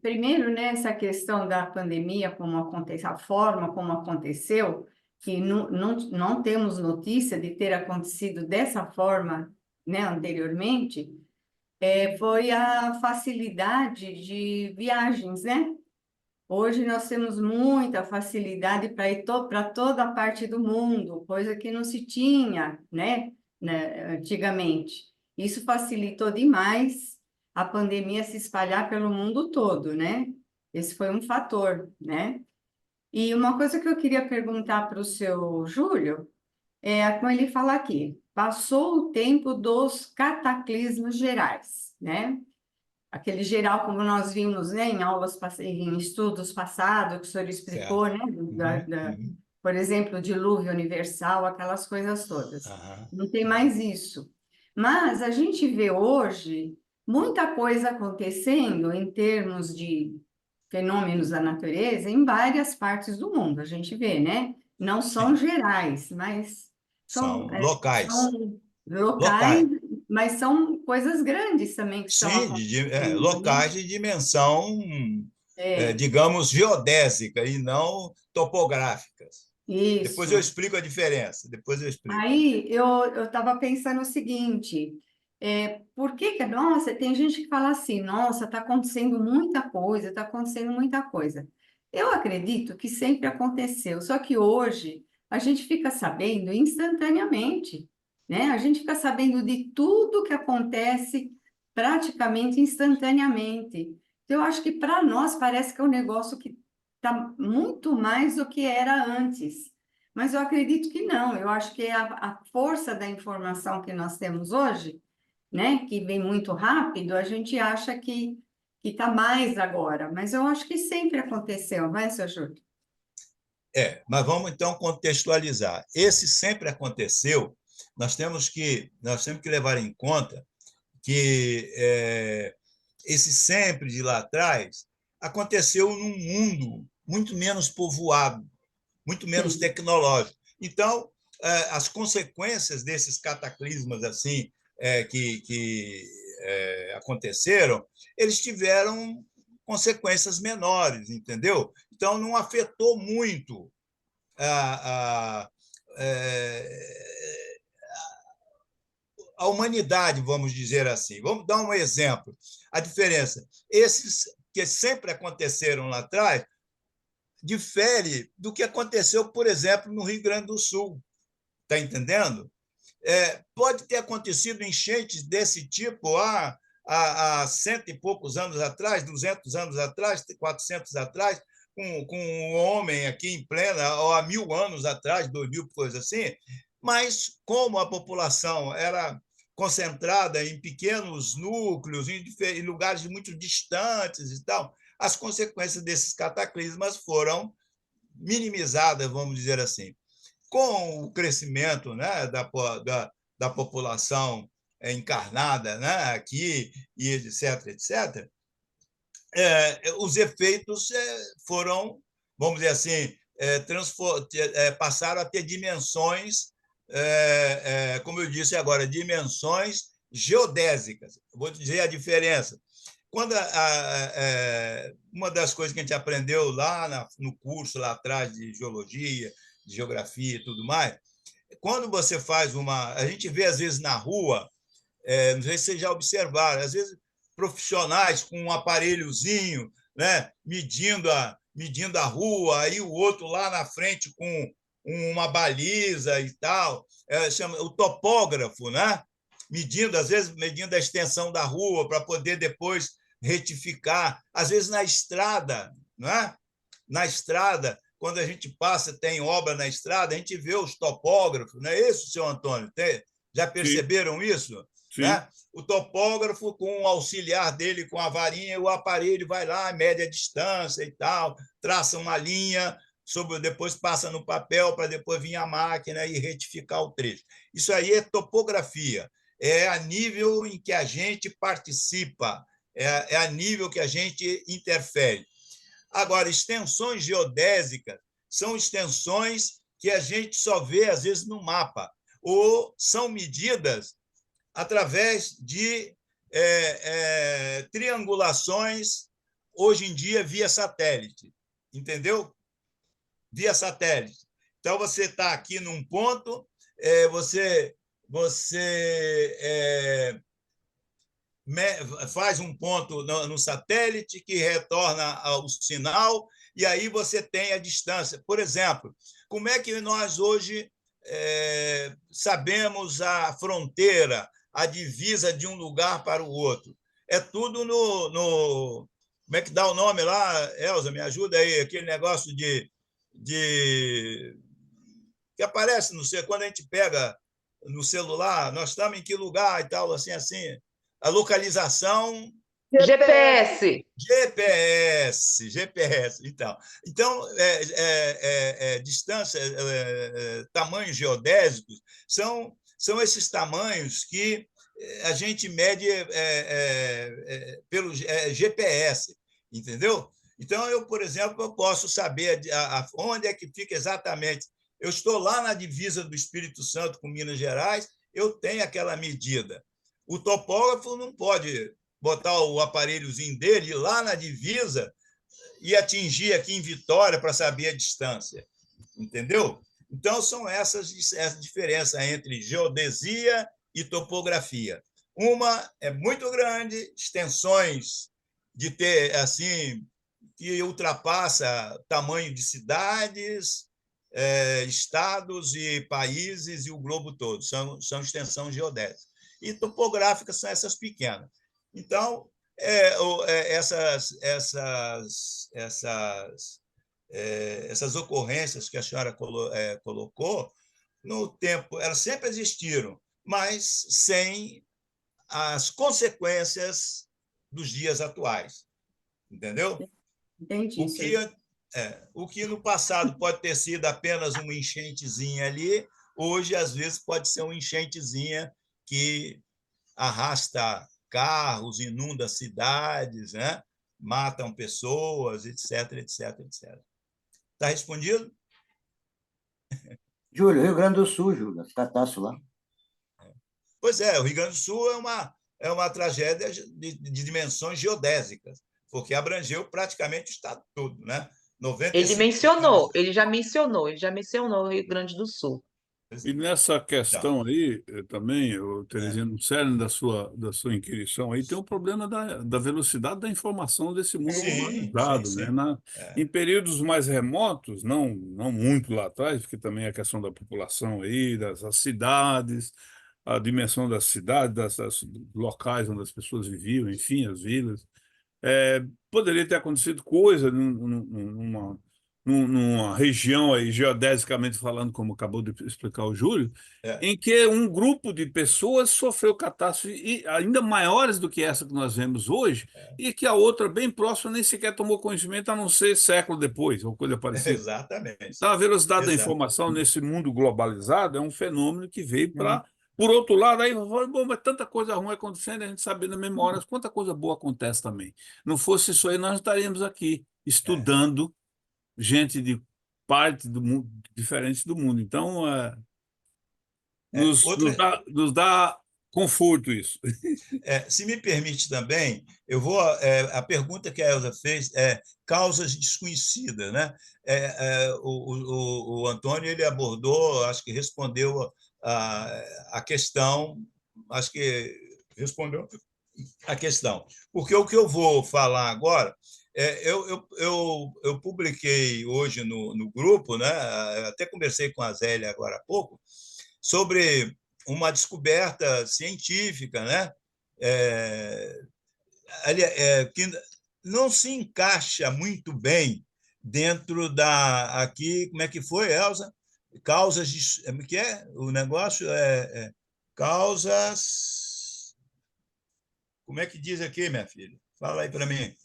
Primeiro, né, essa questão da pandemia, como aconteceu, a forma como aconteceu, que não temos notícia de ter acontecido dessa forma, né, anteriormente, foi a facilidade de viagens, né? Hoje nós temos muita facilidade para ir para toda a parte do mundo, coisa que não se tinha, né, antigamente. Isso facilitou demais a pandemia se espalhar pelo mundo todo, né? Esse foi um fator, né? E uma coisa que eu queria perguntar para o seu Júlio como ele fala aqui, passou o tempo dos cataclismos gerais, né? Aquele geral, como nós vimos, né, em aulas, em estudos passados, que o senhor explicou, Certo. né, Uhum. por exemplo, dilúvio universal, aquelas coisas todas. Aham. Não tem mais isso. Mas a gente vê hoje muita coisa acontecendo em termos de fenômenos da natureza em várias partes do mundo. A gente vê, né? Não são Sim, gerais, mas são são, locais. são locais, Locais. mas são coisas grandes também que estão Sim, acontecendo, né? locais de dimensão, É, digamos, geodésica e não topográficas. Depois eu isso. explico a diferença. Depois eu explico. Aí eu estava pensando o seguinte, por que que, nossa, tem gente que fala assim, nossa, está acontecendo muita coisa, está acontecendo muita coisa. Eu acredito que sempre aconteceu, só que hoje a gente fica sabendo instantaneamente, né? A gente fica sabendo de tudo que acontece praticamente instantaneamente. Eu acho que para nós parece que é um negócio que está muito mais do que era antes. Mas eu acredito que não. Eu acho que a força da informação que nós temos hoje né, que vem muito rápido, a gente acha que está mais agora, mas eu acho que sempre aconteceu, vai, seu Júlio? Mas vamos então contextualizar. Esse sempre aconteceu, nós temos que levar em conta que esse sempre de lá atrás aconteceu num mundo muito menos povoado, muito menos Sim. tecnológico. Então, as consequências desses cataclismas assim que aconteceram, eles tiveram consequências menores, entendeu? Então, não afetou muito a, a, a humanidade, vamos dizer assim. Vamos dar um exemplo. A diferença. Esses que sempre aconteceram lá atrás difere do que aconteceu, por exemplo, no Rio Grande do Sul. Está entendendo? Pode ter acontecido enchentes desse tipo há cento e poucos anos atrás, 200 anos atrás, 400 atrás, com um homem aqui em plena, ou há 1.000 anos atrás, 2.000, coisa assim, mas como a população era concentrada em pequenos núcleos, em lugares muito distantes e tal, as consequências desses cataclismas foram minimizadas, vamos dizer assim. Com o crescimento, né, da população encarnada, né, aqui, e etc., etc., os efeitos foram, vamos dizer assim, passaram a ter dimensões, como eu disse agora, dimensões geodésicas. Vou dizer a diferença. Uma das coisas que a gente aprendeu lá no curso, lá atrás, de geologia, de geografia e tudo mais, quando você faz uma... A gente vê, às vezes, na rua, não sei se vocês já observaram, às vezes profissionais com um aparelhozinho, né, medindo a rua, aí o outro lá na frente com uma baliza e tal, chama o topógrafo, né? Às vezes medindo a extensão da rua para poder depois retificar, às vezes na estrada, né? Na estrada, quando a gente passa, tem obra na estrada, a gente vê os topógrafos, não é isso, senhor Antônio? Já perceberam isso? Sim. Né? O topógrafo, com o auxiliar dele, com a varinha, o aparelho vai lá, mede a distância e tal, traça uma linha, depois passa no papel para depois vir a máquina e retificar o trecho. Isso aí é topografia, é a nível em que a gente participa, é a nível que a gente interfere. Agora, extensões geodésicas são extensões que a gente só vê, às vezes, no mapa, ou são medidas através de triangulações, hoje em dia, via satélite. Entendeu? Via satélite. Então, você está aqui num ponto, você faz um ponto no satélite que retorna o sinal, e aí você tem a distância. Por exemplo, como é que nós hoje sabemos a fronteira, a divisa de um lugar para o outro? É tudo no como é que dá o nome lá, Elza, me ajuda aí, aquele negócio de que aparece quando a gente pega no celular, nós estamos em que lugar e tal, assim, a localização. GPS. GPS, então distância, tamanhos geodésicos são esses tamanhos que a gente mede pelo GPS, entendeu? Então, eu, por exemplo, eu posso saber onde é que fica exatamente. Eu estou lá na divisa do Espírito Santo com Minas Gerais, eu tenho aquela medida. O topógrafo não pode botar o aparelhozinho dele lá na divisa e atingir aqui em Vitória para saber a distância. Entendeu? Então, são essa diferença entre geodesia e topografia. Uma é muito grande, extensões de ter, assim, que ultrapassa tamanho de cidades, estados e países e o globo todo. São extensão geodésica. E topográficas são essas pequenas. Então, essas ocorrências que a senhora colocou, no tempo, elas sempre existiram, mas sem as consequências dos dias atuais. Entendeu? Entendi. O que no passado pode ter sido apenas uma enchentezinha ali, hoje, às vezes, pode ser uma enchentezinha que arrasta carros, inunda cidades, né? Matam pessoas, etc, etc, etc. Está respondido? Júlio, Rio Grande do Sul, Júlio, as catástrofes lá. Pois é, o Rio Grande do Sul é uma tragédia de dimensões geodésicas, porque abrangeu praticamente o estado todo, né? 95%. Ele já mencionou o Rio Grande do Sul. E nessa Então, questão aí, também, é, Terezinha, no cerne da sua inquirição aí, tem o problema da velocidade da informação desse mundo sim, sim, globalizado, né? sim. Em períodos mais remotos, não muito lá atrás, porque também a questão da população aí, das cidades, a dimensão das cidades, das locais onde as pessoas viviam, enfim, as vilas. Poderia ter acontecido coisa numa região aí, geodesicamente falando, como acabou de explicar o Júlio, É, em que um grupo de pessoas sofreu catástrofes ainda maiores do que essa que nós vemos hoje, e que a outra, bem próxima, nem sequer tomou conhecimento, a não ser século depois, ou coisa parecida. exatamente. Então, a velocidade da Exato. informação nesse mundo globalizado é um fenômeno que veio para. Por outro lado, aí, bom, mas tanta coisa ruim acontecendo, a gente sabe na mesma hora quanta coisa boa acontece também. Não fosse isso aí, nós não estaríamos aqui É, estudando gente de parte do mundo, diferentes do mundo. Então, Outra, nos dá conforto isso. se me permite também, eu vou. A pergunta que a Elza fez é causas desconhecidas, né? O Antônio ele abordou, acho que respondeu a questão, acho que respondeu a questão. Porque o que eu vou falar agora, eu publiquei hoje no grupo, né? Até conversei com a Zélia agora há pouco, sobre uma descoberta científica, né? É, que não se encaixa muito bem dentro da aqui, como é que foi, Elza? Causas de, que é o negócio causas, como é que diz aqui, minha filha? Fala aí para mim.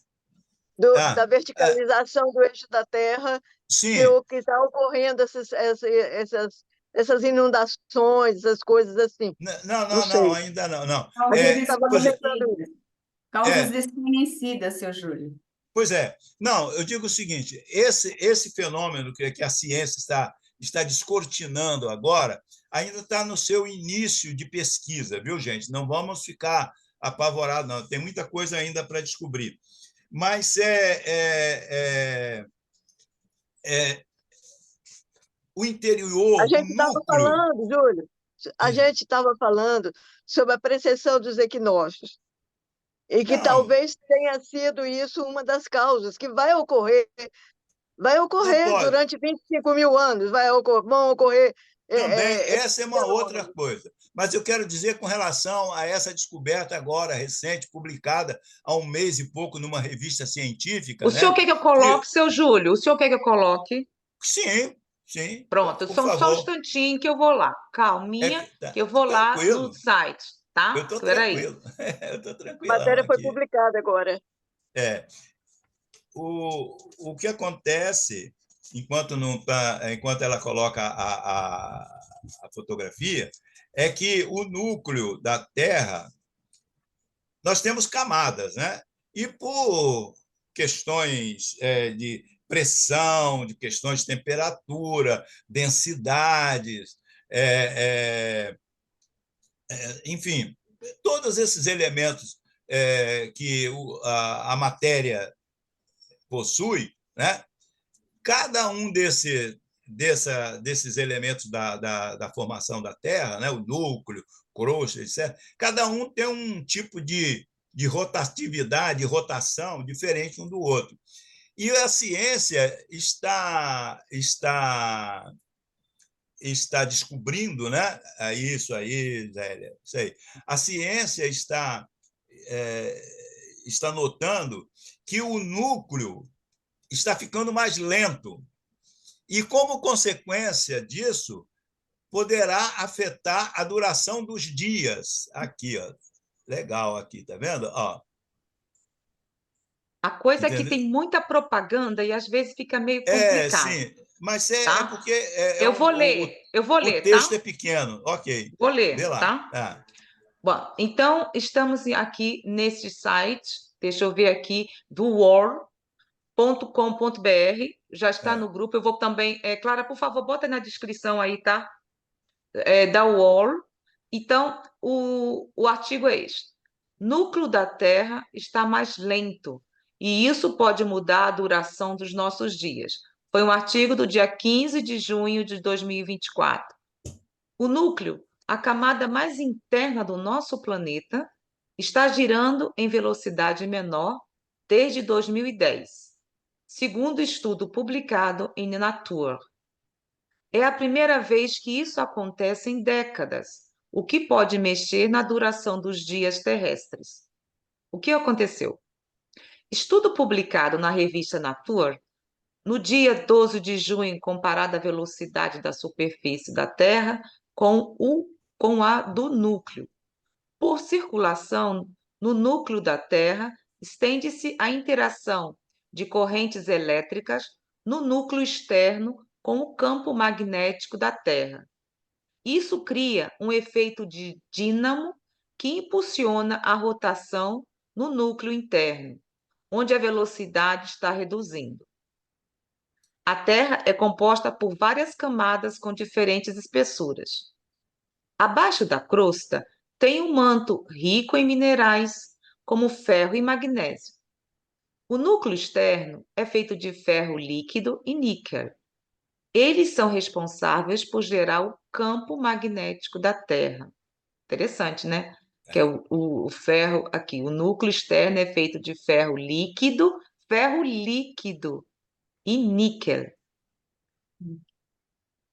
Da Ah, verticalização do eixo da Terra, sim. que está ocorrendo essas inundações, essas coisas assim. Não Não, sei. ainda não. A Causas gente estava Pois é, comentando isso. Causas desconhecidas, seu Júlio. pois é. Não, eu digo o seguinte: esse fenômeno que a ciência está descortinando agora ainda está no seu início de pesquisa, viu, gente? Não vamos ficar apavorados, não. Tem muita coisa ainda para descobrir. Mas o A interior, o gente estava núcleo. falando, Júlio, a gente estava falando sobre a precessão dos equinócios, e que Não, talvez tenha sido isso uma das causas, que vai não ocorrer pode. durante 25 mil anos, vão ocorrer Também, essa é uma outra fenômenos. coisa. Mas eu quero dizer com relação a essa descoberta agora, recente, publicada há um mês e pouco numa revista científica, O senhor né? quer que eu coloque, seu Júlio? O senhor quer que eu coloque? Sim, sim, Pronto, por só um favor. instantinho que eu vou lá. Calminha, que eu vou lá no Tranquilo, site, eu tá? estou Espera aí. tranquilo, eu estou A tranquilão matéria foi aqui. publicada agora. É, o que acontece enquanto ela coloca a fotografia é que o núcleo da Terra, nós temos camadas, né? E por questões de pressão, de questões de temperatura, densidades, enfim, todos esses elementos que a matéria possui, né? Cada um desses elementos da formação da Terra, né? O núcleo, crosta, etc., cada um tem um tipo de rotatividade, rotação diferente um do outro. E a ciência está descobrindo, né? Isso aí, Zélia, isso aí. A ciência está notando que o núcleo está ficando mais lento. E, como consequência disso, poderá afetar a duração dos dias. Aqui, ó. legal aqui, tá vendo? Ó, A coisa é que entendeu? tem muita propaganda e às vezes fica meio É, complicado, sim, mas é tá? porque Eu vou o ler, texto tá? é pequeno. Ok, Vou vê ler, lá. tá? Ah, Bom, então estamos aqui nesse site, deixa eu ver aqui, do war.com.br, já está é. no grupo, eu vou também, Clara, por favor, bota na descrição aí, tá? Da UOL. Então, o artigo é este. Núcleo da Terra está mais lento, e isso pode mudar a duração dos nossos dias. Foi um artigo do dia 15 de junho de 2024. O núcleo, a camada mais interna do nosso planeta, está girando em velocidade menor desde 2010, segundo estudo publicado em Nature. É a primeira vez que isso acontece em décadas, o que pode mexer na duração dos dias terrestres. O que aconteceu? Estudo publicado na revista Nature, no dia 12 de junho, comparada a velocidade da superfície da Terra com a do núcleo. Por circulação, no núcleo da Terra, estende-se a interação de correntes elétricas no núcleo externo com o campo magnético da Terra. Isso cria um efeito de dínamo que impulsiona a rotação no núcleo interno, onde a velocidade está reduzindo. A Terra é composta por várias camadas com diferentes espessuras. Abaixo da crosta tem um manto rico em minerais, como ferro e magnésio. O núcleo externo é feito de ferro líquido e níquel. Eles são responsáveis por gerar o campo magnético da Terra. Interessante, né? Que é o ferro aqui. O núcleo externo é feito de ferro líquido e níquel.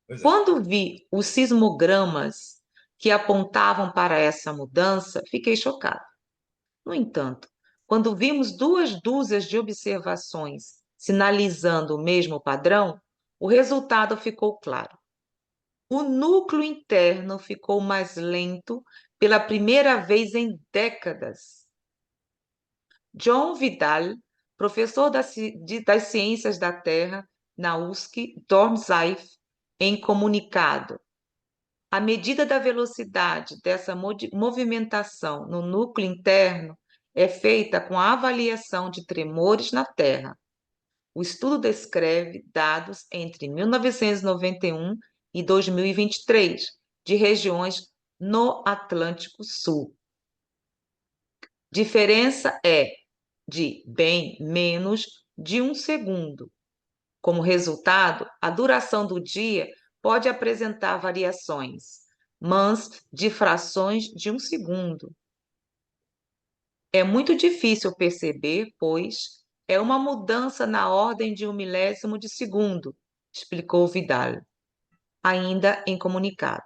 Pois é. Quando vi os sismogramas que apontavam para essa mudança, fiquei chocado. No entanto, quando vimos 2 dúzias de observações sinalizando o mesmo padrão, o resultado ficou claro. O núcleo interno ficou mais lento pela primeira vez em décadas. John Vidal, professor das Ciências da Terra na USC Dornsife, em comunicado: a medida da velocidade dessa movimentação no núcleo interno é feita com a avaliação de tremores na Terra. O estudo descreve dados entre 1991 e 2023 de regiões no Atlântico Sul. Diferença é de bem menos de 1 segundo. Como resultado, a duração do dia pode apresentar variações, mas de frações de 1 segundo. É muito difícil perceber, pois é uma mudança na ordem de 1 milésimo de segundo, explicou Vidal, ainda em comunicado.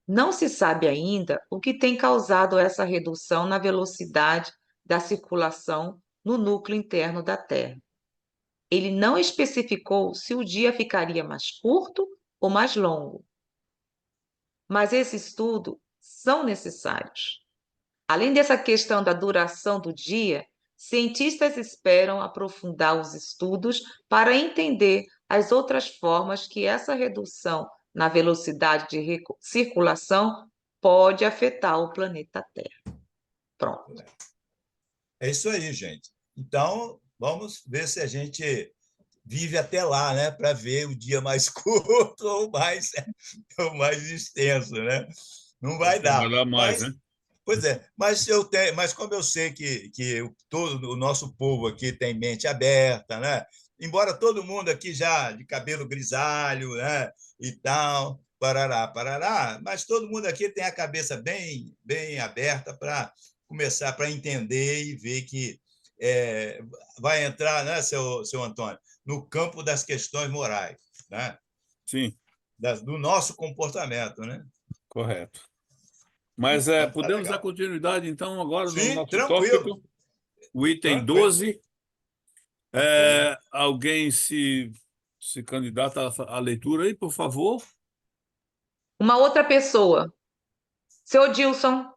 Não se sabe ainda o que tem causado essa redução na velocidade da circulação no núcleo interno da Terra. Ele não especificou se o dia ficaria mais curto ou mais longo. Mas esse estudo são necessários. Além dessa questão da duração do dia, cientistas esperam aprofundar os estudos para entender as outras formas que essa redução na velocidade de circulação pode afetar o planeta Terra. Pronto. É isso aí, gente. Então, vamos ver se a gente vive até lá, né? Para ver o dia mais curto ou mais extenso, né? Não vai dar. Trabalhar mais, né? Pois é, mas como eu sei que todo o nosso povo aqui tem mente aberta, né? Embora todo mundo aqui já de cabelo grisalho, né? E tal, parará, parará, mas todo mundo aqui tem a cabeça bem aberta para começar para entender e ver que vai entrar, né, seu Antônio, no campo das questões morais, né? Sim, Do nosso comportamento, né? correto. Mas Então tá podemos dar legal. continuidade, então, agora no Sim, nosso tranquilo, tópico, o item tranquilo. 12. Alguém se candidata à leitura aí, por favor? Uma outra pessoa. Seu Dilson.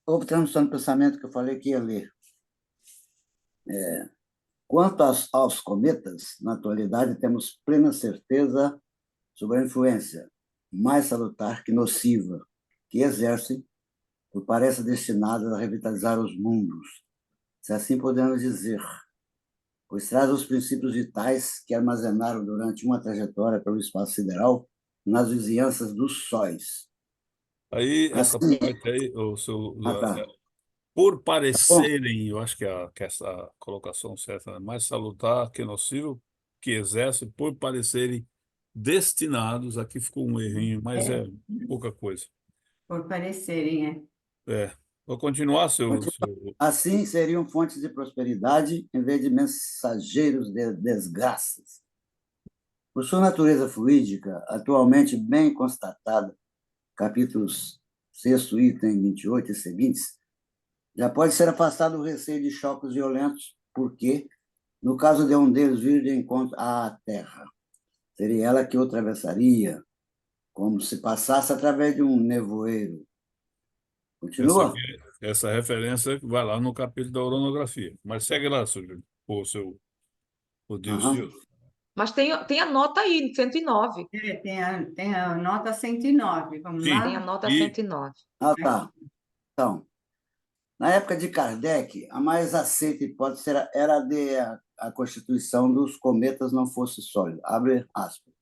Houve transmissão de pensamento que eu falei que ia ler. Quanto aos cometas, na atualidade temos plena certeza sobre a influência mais salutar que nociva que exercem, por parece destinadas a revitalizar os mundos, se assim podemos dizer, pois traz os princípios vitais que armazenaram durante uma trajetória pelo espaço sideral nas vizinhanças dos sóis. Aí, essa Assim, parte aí, o seu, tá. por Bom, parecerem, eu acho que essa colocação certa é mais salutar que nocivo, que exerce, por parecerem destinados, aqui ficou um errinho, mas É, é pouca coisa. por parecerem, É. Vou continuar, seu... assim seriam fontes de prosperidade em vez de mensageiros de desgraças. Por sua natureza fluídica, atualmente bem constatada, capítulos 6º, item 28 e seguintes, já pode ser afastado o receio de choques violentos, porque, no caso de um deles vir de encontro à Terra, seria ela que o atravessaria, como se passasse através de um nevoeiro. Essa Continua? aqui, essa referência vai lá no capítulo da oronografia. Mas segue lá, o Dilson. Aham. Mas tem a nota aí, 109. tem a nota 109, vamos Sim, Tem a lá? nota e 109. Ah, tá. Então, na época de Kardec, a mais aceita hipótese era de a constituição dos cometas não fosse sólida. Abre aspas.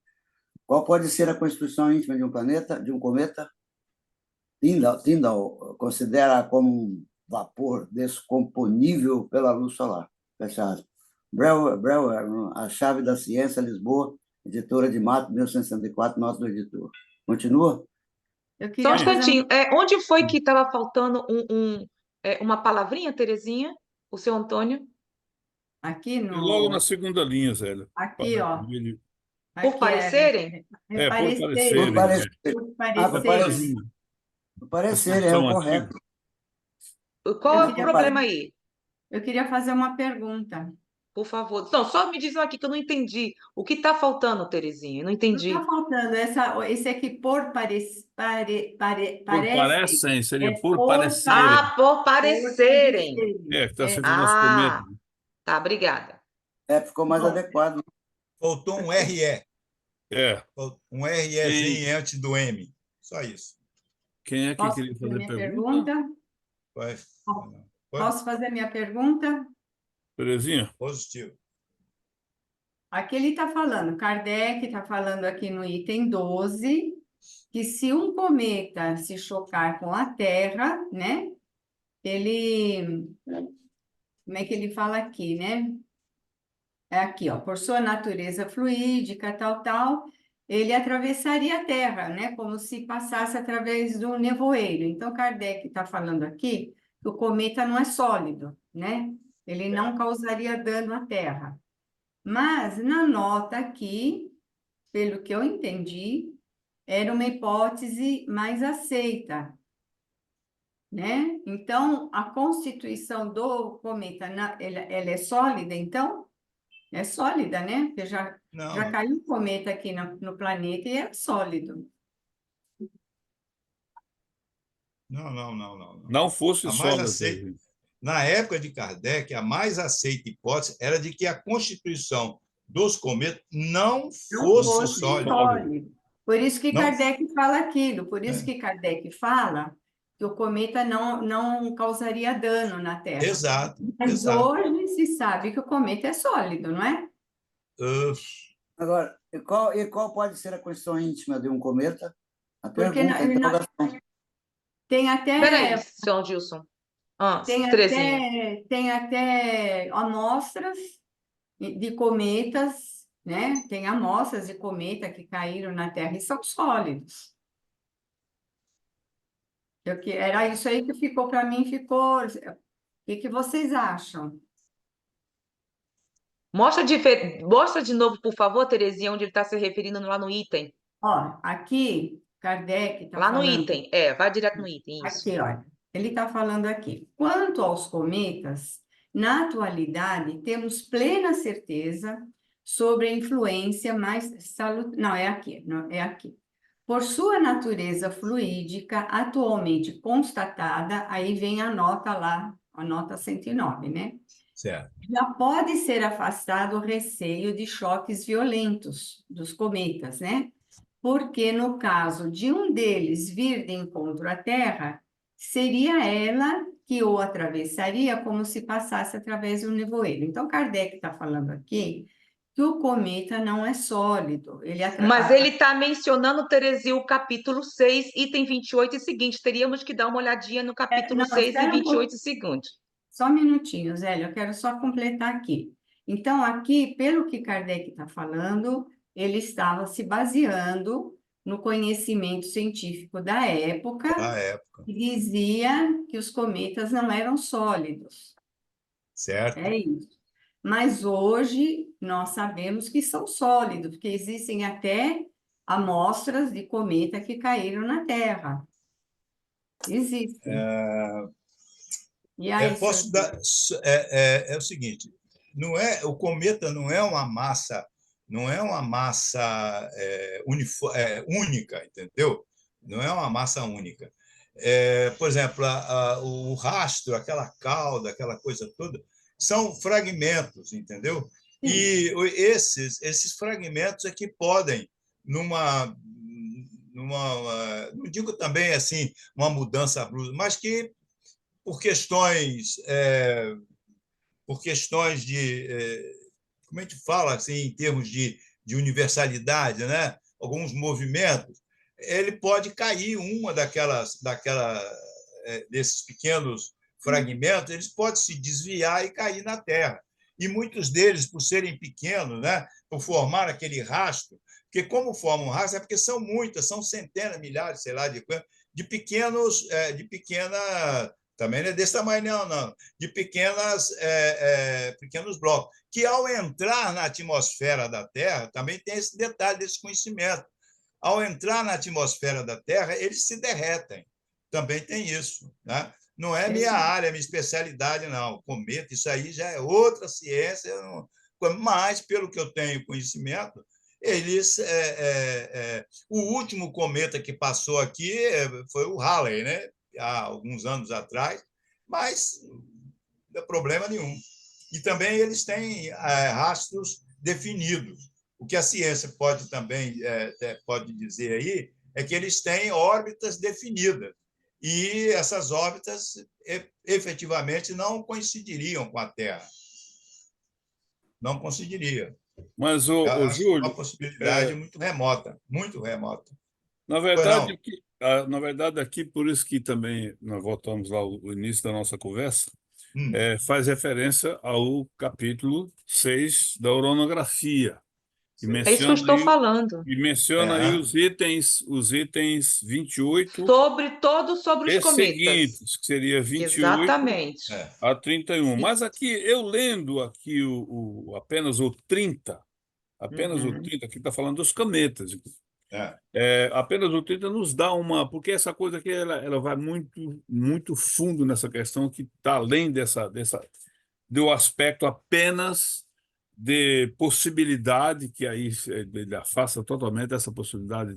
Qual pode ser a constituição íntima de um planeta, de um cometa? Tyndall considera como um vapor descomponível pela luz solar. Fecha aspas. Breuer, A Chave da Ciência, Lisboa, editora de mato, 1964, nota do editor. Continua? Eu Só um queria fazer instantinho. Onde foi que estava faltando uma palavrinha, Terezinha? O seu Antônio? aqui É logo na no... segunda linha, Zélia. Aqui, ó. Por Aqui parecerem? Por Por parecerem. parecerem. parecer. Por Por parecerem. parecer. Igualzinho. Por A parecer, é o expressão antiga. correto. Qual Eu é o queria, problema aí? eu queria fazer uma pergunta. Por favor. Não, só me diz aqui que eu não entendi. O que está faltando, Terezinha? Eu não Não está entendi. faltando esse aqui por Por parece. parecem, seria É por por parecerem. Por parecerem. parecerem. É, que está É, citando os cometas. Tá, obrigada. Ficou mais bom, adequado. Faltou um RE, É. um REzinho antes do M. Só isso. Quem é que posso queria fazer fazer minha pergunta? pergunta? Vai. Posso fazer minha pergunta? Terezinha? Positivo. Aqui ele está falando, Kardec está falando aqui no item 12, que se um cometa se chocar com a Terra, né? Ele, como é que ele fala aqui, né? É aqui, ó, por sua natureza fluídica, tal, ele atravessaria a Terra, né? Como se passasse através do nevoeiro. Então, Kardec está falando aqui que o cometa não é sólido, né? Ele não causaria dano à Terra. Mas, na nota aqui, pelo que eu entendi, era uma hipótese mais aceita, né? Então, a constituição do cometa, ela é sólida, então? É sólida, né? Porque já Não, caiu um cometa aqui no planeta e é sólido. não. Não fosse A mais sólida, aceita, Terezinha. na época de Kardec, a mais aceita hipótese era de que a constituição dos cometas não Não fosse fosse sólida. sólido. Por isso que Não, Kardec fala aquilo, por isso é, que Kardec fala que o cometa não causaria dano na Terra. exato, Mas exato. hoje se sabe que o cometa é sólido, não é? Uh, Agora, e qual pode ser a constituição íntima de um cometa? A Porque pergunta, a interrogação. tem Peraí, até, senhor Gilson. tem Terezinha. até, tem até amostras de cometas, né? Tem amostras de cometa que caíram na Terra e são sólidos. Era isso aí que ficou para mim, ficou. O que vocês acham? Mostra de novo, por favor, Terezinha, onde ele está se referindo lá no item. Ó, aqui, Kardec está Lá no falando. item. Vai direto no item, isso. Aqui, olha, ele está falando aqui. Quanto aos cometas, na atualidade, temos plena certeza sobre a influência mais salutar. Não, é aqui, não, é aqui. Por sua natureza fluídica atualmente constatada, aí vem a nota lá, a nota 109, né? Certo. Já pode ser afastado o receio de choques violentos dos cometas, né? Porque no caso de um deles vir de encontro à Terra, seria ela que o atravessaria como se passasse através do nevoeiro. Então, Kardec está falando aqui que o cometa não é sólido. Mas ele está mencionando, Terezinha, o capítulo 6, item 28 e seguinte. Teríamos que dar uma olhadinha no capítulo Não, 6 e espera um 28 e seguinte. Só um minutinho, Zélia, eu quero só completar aqui. Então, aqui, pelo que Kardec está falando, ele estava se baseando no conhecimento científico da época, Da época. que dizia que os cometas não eram sólidos. Certo? É isso. Mas hoje nós sabemos que são sólidos, porque existem até amostras de cometa que caíram na Terra. Existem. E aí, Posso senhor? dar. É o seguinte: não é, o cometa não é uma massa única, entendeu? Não é uma massa única. Por exemplo, o rastro, aquela cauda, aquela coisa toda, são fragmentos, entendeu? Sim. E esses fragmentos é que podem, não digo também assim, uma mudança brusca, mas que por questões, de, como a gente fala assim, em termos de universalidade, né? Alguns movimentos, ele pode cair uma desses pequenos fragmentos, eles podem se desviar e cair na Terra. E muitos deles, por serem pequenos, né? Por formar aquele rastro, porque como formam um rastro, é porque são muitas, são centenas, milhares, sei lá, de pequenos, de pequena. Também não é desse tamanho, não. De pequenos blocos, que ao entrar na atmosfera da Terra, também tem esse detalhe desse conhecimento. Ao entrar na atmosfera da Terra, eles se derretem. Também tem isso. Né? Não é minha área, minha especialidade, não. Cometa, isso aí já é outra ciência. Mas, pelo que eu tenho conhecimento, eles. O último cometa que passou aqui foi o Halley, né? Há alguns anos atrás, mas não é problema nenhum. E também eles têm rastros definidos. O que a ciência pode também pode dizer aí é que eles têm órbitas definidas. E essas órbitas efetivamente não coincidiriam com a Terra. Não coincidiria. Mas, É Júlio, uma possibilidade muito remota, muito remota. na Pois verdade, não. aqui, por isso que também nós voltamos lá ao início da nossa conversa, Hum. faz referência ao capítulo 6 da oronografia, e É isso que eu estou aí, falando. e menciona aí os itens 28 Sobre os e cometas. seguintes, que seria 28 Exatamente. a 31. Mas aqui, eu lendo aqui apenas o 30, apenas o 30, aqui está falando dos cometas. Apenas o 30 nos dá porque essa coisa aqui ela vai muito, muito fundo nessa questão que está além do aspecto apenas de possibilidade, que aí ele afasta totalmente essa possibilidade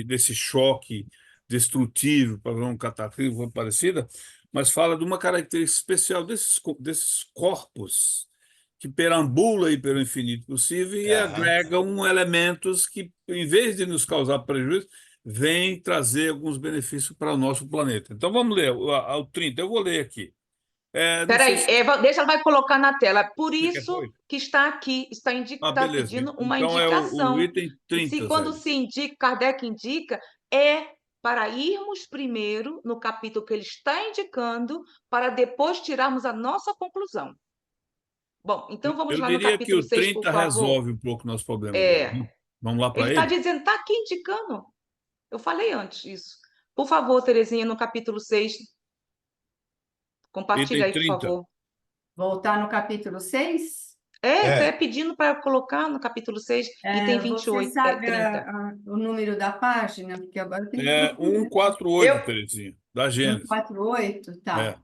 desse choque destrutivo para um cataclismo ou parecida, mas fala de uma característica especial desses corpos que perambula aí pelo infinito possível e agregam elementos que, em vez de nos causar prejuízo, vêm trazer alguns benefícios para o nosso planeta. Então vamos ler ao 30, eu vou ler aqui. Não sei Peraí, se Eva, deixa, ela vai colocar na tela. Por você quer isso pôr. que está aqui, está Beleza. pedindo uma Então é o indicação. item 30, Quando Zé. se indica, Kardec indica, é para irmos primeiro no capítulo que ele está indicando, para depois tirarmos a nossa conclusão. Bom, então vamos Eu lá no diria que capítulo o 6, por 30 favor. resolve um pouco o nosso problema agora. Vamos lá Ele para está ele? dizendo, está aqui indicando. Eu falei antes isso. Por favor, Terezinha, no capítulo 6, compartilha Item aí, por 30. favor. Voltar no capítulo 6? Até pedindo para colocar no capítulo 6, item Você 28, sabe 30. o número da página? Porque agora tem que É procurar. 148, Terezinha, da Gênesis. 148, tá.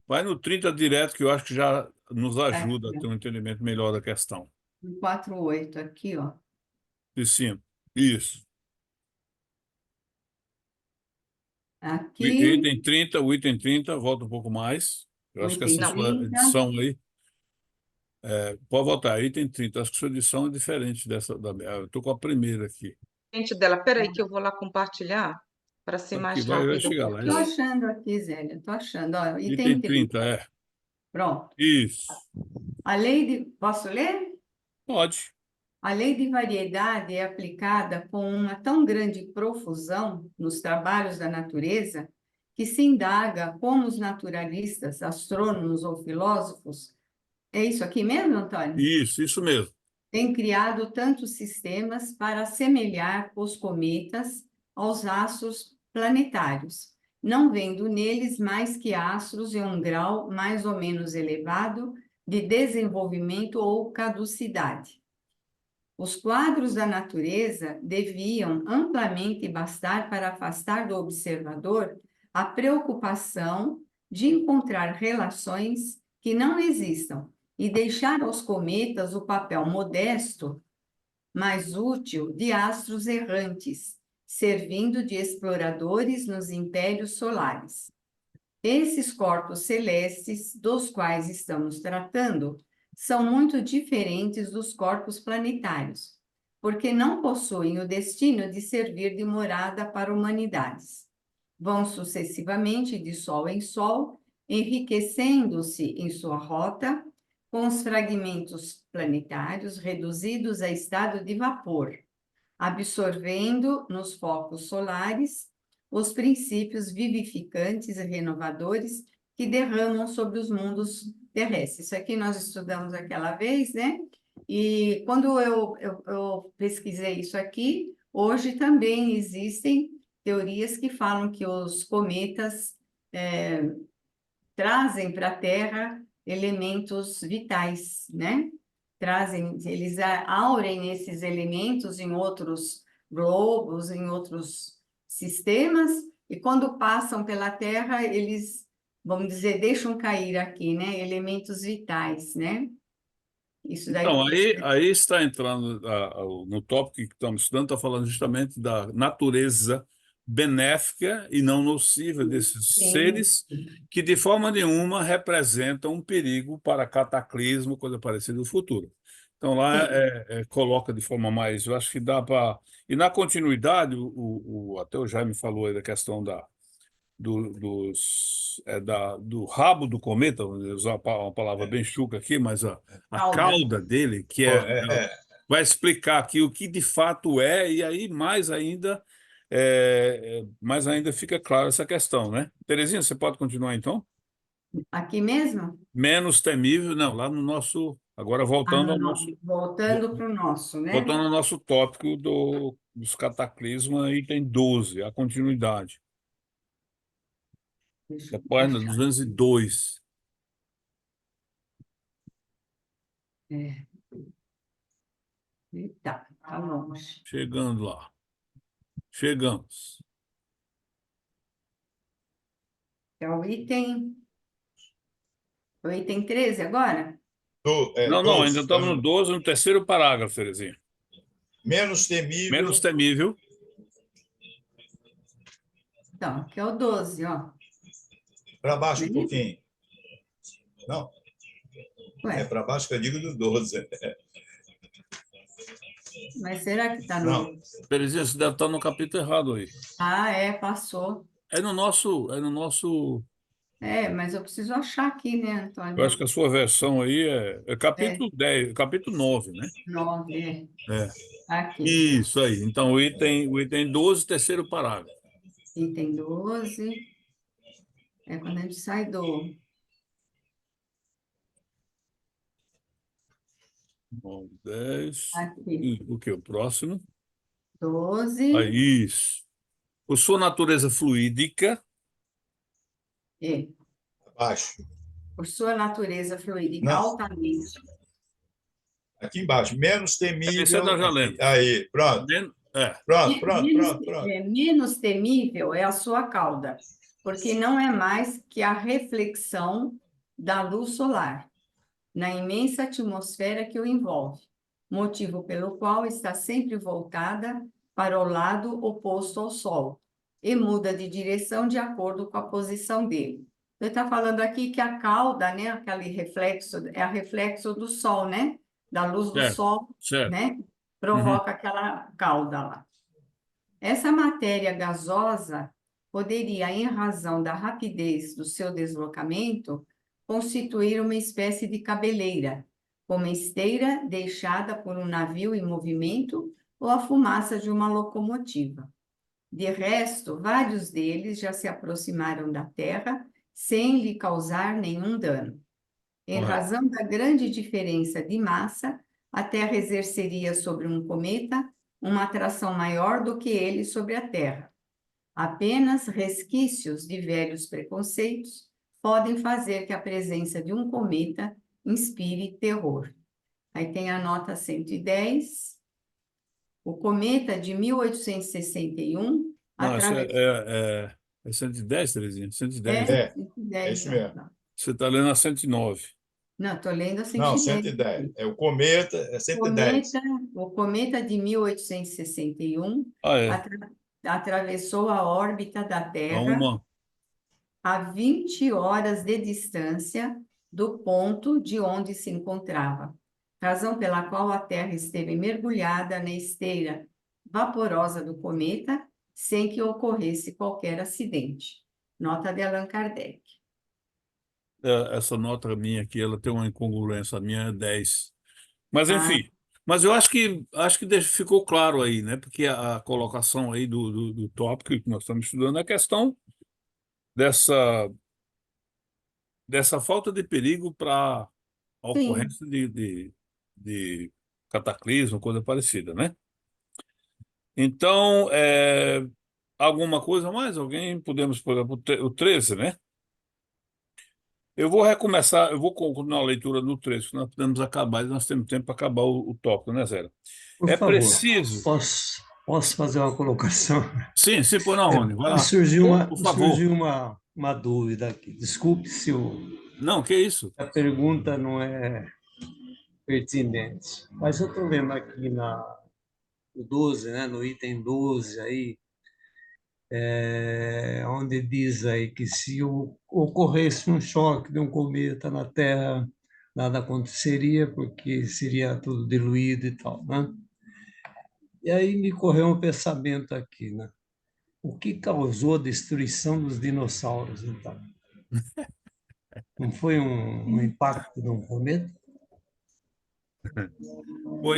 Vai no 30 direto, que eu acho que já nos ajuda a Aqui, ter um entendimento melhor da questão. 148, aqui, ó. De cima. Isso. Aqui, O item 30, volta um pouco mais. Eu o acho que item essa sua 30. edição aí, pode voltar, item 30. Acho que sua edição é diferente dessa da minha. Eu estou com a primeira aqui. Gente dela, peraí que eu vou lá compartilhar para ser Aqui, mais vai rápido, chegar lá. Estou porque achando aqui, Zélia, estou achando. Ó, Item item 30, 30. Pronto. Isso. A lei de... Posso ler? Pode. A lei de variedade é aplicada com uma tão grande profusão nos trabalhos da natureza que se indaga como os naturalistas, astrônomos ou filósofos, é isso aqui mesmo, Antônio? Isso mesmo. Têm criado tantos sistemas para assemelhar os cometas aos astros planetários, não vendo neles mais que astros em um grau mais ou menos elevado de desenvolvimento ou caducidade. Os quadros da natureza deviam amplamente bastar para afastar do observador a preocupação de encontrar relações que não existam e deixar aos cometas o papel modesto, mas útil, de astros errantes, servindo de exploradores nos impérios solares. Esses corpos celestes, dos quais estamos tratando, são muito diferentes dos corpos planetários, porque não possuem o destino de servir de morada para humanidades. Vão sucessivamente de sol em sol, enriquecendo-se em sua rota com os fragmentos planetários reduzidos a estado de vapor, absorvendo nos focos solares os princípios vivificantes e renovadores que derramam sobre os mundos terrestres. Isso aqui nós estudamos aquela vez, né? E quando eu pesquisei isso aqui, hoje também existem teorias que falam que os cometas trazem para a Terra elementos vitais, né? Eles aurem esses elementos em outros globos, em outros sistemas, e quando passam pela Terra, eles, vamos dizer, deixam cair aqui, né? Elementos vitais, né? Isso daí. Então, aí está entrando no tópico que estamos estudando, está falando justamente da natureza benéfica e não nociva desses Sim. seres que de forma nenhuma representam um perigo para cataclismo, coisa parecida no futuro. Então lá coloca de forma mais, eu acho que dá para... E na continuidade, até o Jaime falou aí da questão do rabo do cometa, vou usar uma palavra bem chuca aqui, mas a Cauda. cauda dele, que vai explicar aqui o que de fato é, e aí mais ainda fica claro essa questão, né? Terezinha, você pode continuar então? Aqui mesmo? Menos temível, não, lá no nosso. Agora voltando ao nosso. Voltando para o nosso, né? Voltando ao nosso tópico dos cataclismas, item 12, a continuidade. Deixa É eu a página achar. 202. Tá longe. Chegando lá. Chegamos. É o item 13 agora? Não, ainda estamos no 12, no terceiro parágrafo, Terezinha. Menos temível. Menos temível. Então, aqui é o 12, ó. Para baixo um pouquinho. Não, Ué, para baixo que eu digo do 12. mas será que está no... Não, Terezinha, você deve estar no capítulo errado aí. Passou. É no nosso. Mas eu preciso achar aqui, né, Eu Antônio? acho que a sua versão aí é capítulo 10, capítulo 9, né? 9, É. aqui. Isso aí. Então, o item 12, terceiro parágrafo. Item 12. É quando a gente sai do... 9, 10. Aqui. E o que? O próximo? 12. Aí, isso. Por sua natureza fluídica. É. abaixo. Por sua natureza fluídica Não. altamente. Aqui embaixo. Menos temível. Esse é da Jalena. Aí, pronto. Pronto. Menos temível é a sua cauda, porque não é mais que a reflexão da luz solar na imensa atmosfera que o envolve, motivo pelo qual está sempre voltada para o lado oposto ao Sol, e muda de direção de acordo com a posição dele. Ele está falando aqui que a cauda, né, aquele reflexo, é a reflexo do Sol, né? Da luz do Certo, Sol, certo. né? Uhum. Provoca aquela cauda lá. Essa matéria gasosa poderia, em razão da rapidez do seu deslocamento, constituir uma espécie de cabeleira, como esteira deixada por um navio em movimento ou a fumaça de uma locomotiva. De resto, vários deles já se aproximaram da Terra sem lhe causar nenhum dano. Em Correto. razão da grande diferença de massa, a Terra exerceria sobre um cometa uma atração maior do que ele sobre a Terra. Apenas resquícios de velhos preconceitos podem fazer que a presença de um cometa inspire terror. Aí tem a nota 110. O cometa de 1861 Não, isso atravessou... é 110, Terezinha? 110, né? É, É 110, isso mesmo. não. Você está lendo a 109. Não, estou lendo a Não, 110. 110. É o cometa, é 110. O cometa de 1861 Ah, é. atravessou a órbita da Então, Terra a 20 horas de distância do ponto de onde se encontrava, razão pela qual a Terra esteve mergulhada na esteira vaporosa do cometa, sem que ocorresse qualquer acidente. Nota de Allan Kardec. essa nota minha aqui, ela tem uma incongruência, a minha é 10. Mas, Ah, enfim, mas eu acho que ficou claro aí, né? Porque a colocação aí do tópico que nós estamos estudando é a questão dessa, dessa falta de perigo para a sim. ocorrência de cataclismo, coisa parecida, né? Então, alguma coisa mais? Alguém? Podemos, por exemplo, o 13, né? Eu vou recomeçar, eu vou continuar a leitura no 13, nós podemos acabar, e nós temos tempo para acabar o tópico, né, Zé? Por É favor, preciso. posso fazer uma colocação? Sim, sim, por não, É, Rony, vai me lá. surgiu uma, Por me favor. surgiu uma dúvida aqui. Desculpe se Não, que isso? a pergunta não é pertinente, mas eu estou vendo aqui no 12, né, no item 12, aí, onde diz aí que se ocorresse um choque de um cometa na Terra, nada aconteceria, porque seria tudo diluído e tal, né? E aí me correu um pensamento aqui, né? O que causou a destruição dos dinossauros, então? Não foi um impacto de um cometa? Bom,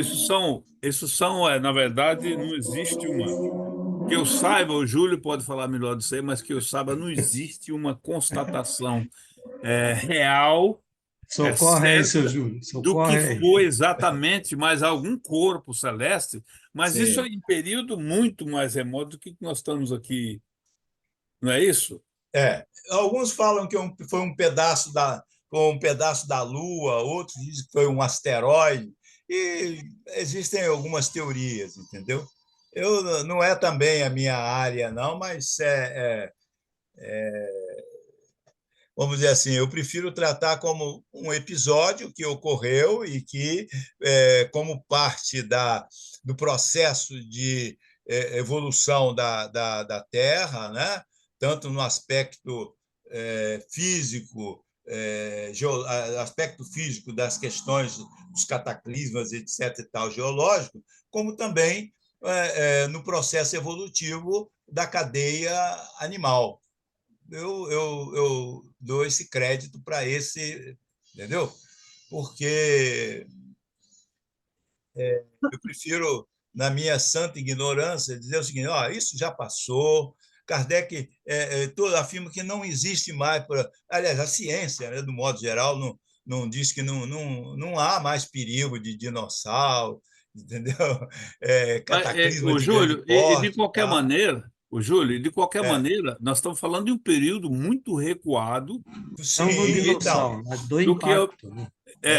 na verdade, não existe uma. Que eu saiba, o Júlio pode falar melhor disso aí, mas que eu saiba, não existe uma constatação real, Socorre aí, seu certa, Júlio, do que socorre aí. foi exatamente, mas algum corpo celeste, mas isso é Sim. em período muito mais remoto do que nós estamos aqui, não é isso? Alguns falam que foi um pedaço da Lua, outros dizem que foi um asteroide, e existem algumas teorias, entendeu? Não é também a minha área, não, mas vamos dizer assim, eu prefiro tratar como um episódio que ocorreu e que, como parte do processo de evolução da Terra, né? Tanto no aspecto físico, aspecto físico das questões dos cataclismas, etc., e tal, geológico, como também no processo evolutivo da cadeia animal. Eu dou esse crédito para esse, entendeu? Porque eu prefiro, na minha santa ignorância, dizer o seguinte: isso já passou. Kardec afirma que não existe mais, aliás, a ciência, né, do modo geral, não diz que não há mais perigo de dinossauro, entendeu? Cataclisma O de grande Júlio, e de porte e qualquer tal. maneira, É, nós estamos falando de um período muito recuado Não do sim, então, dinossauro, mas do do que impacto, né?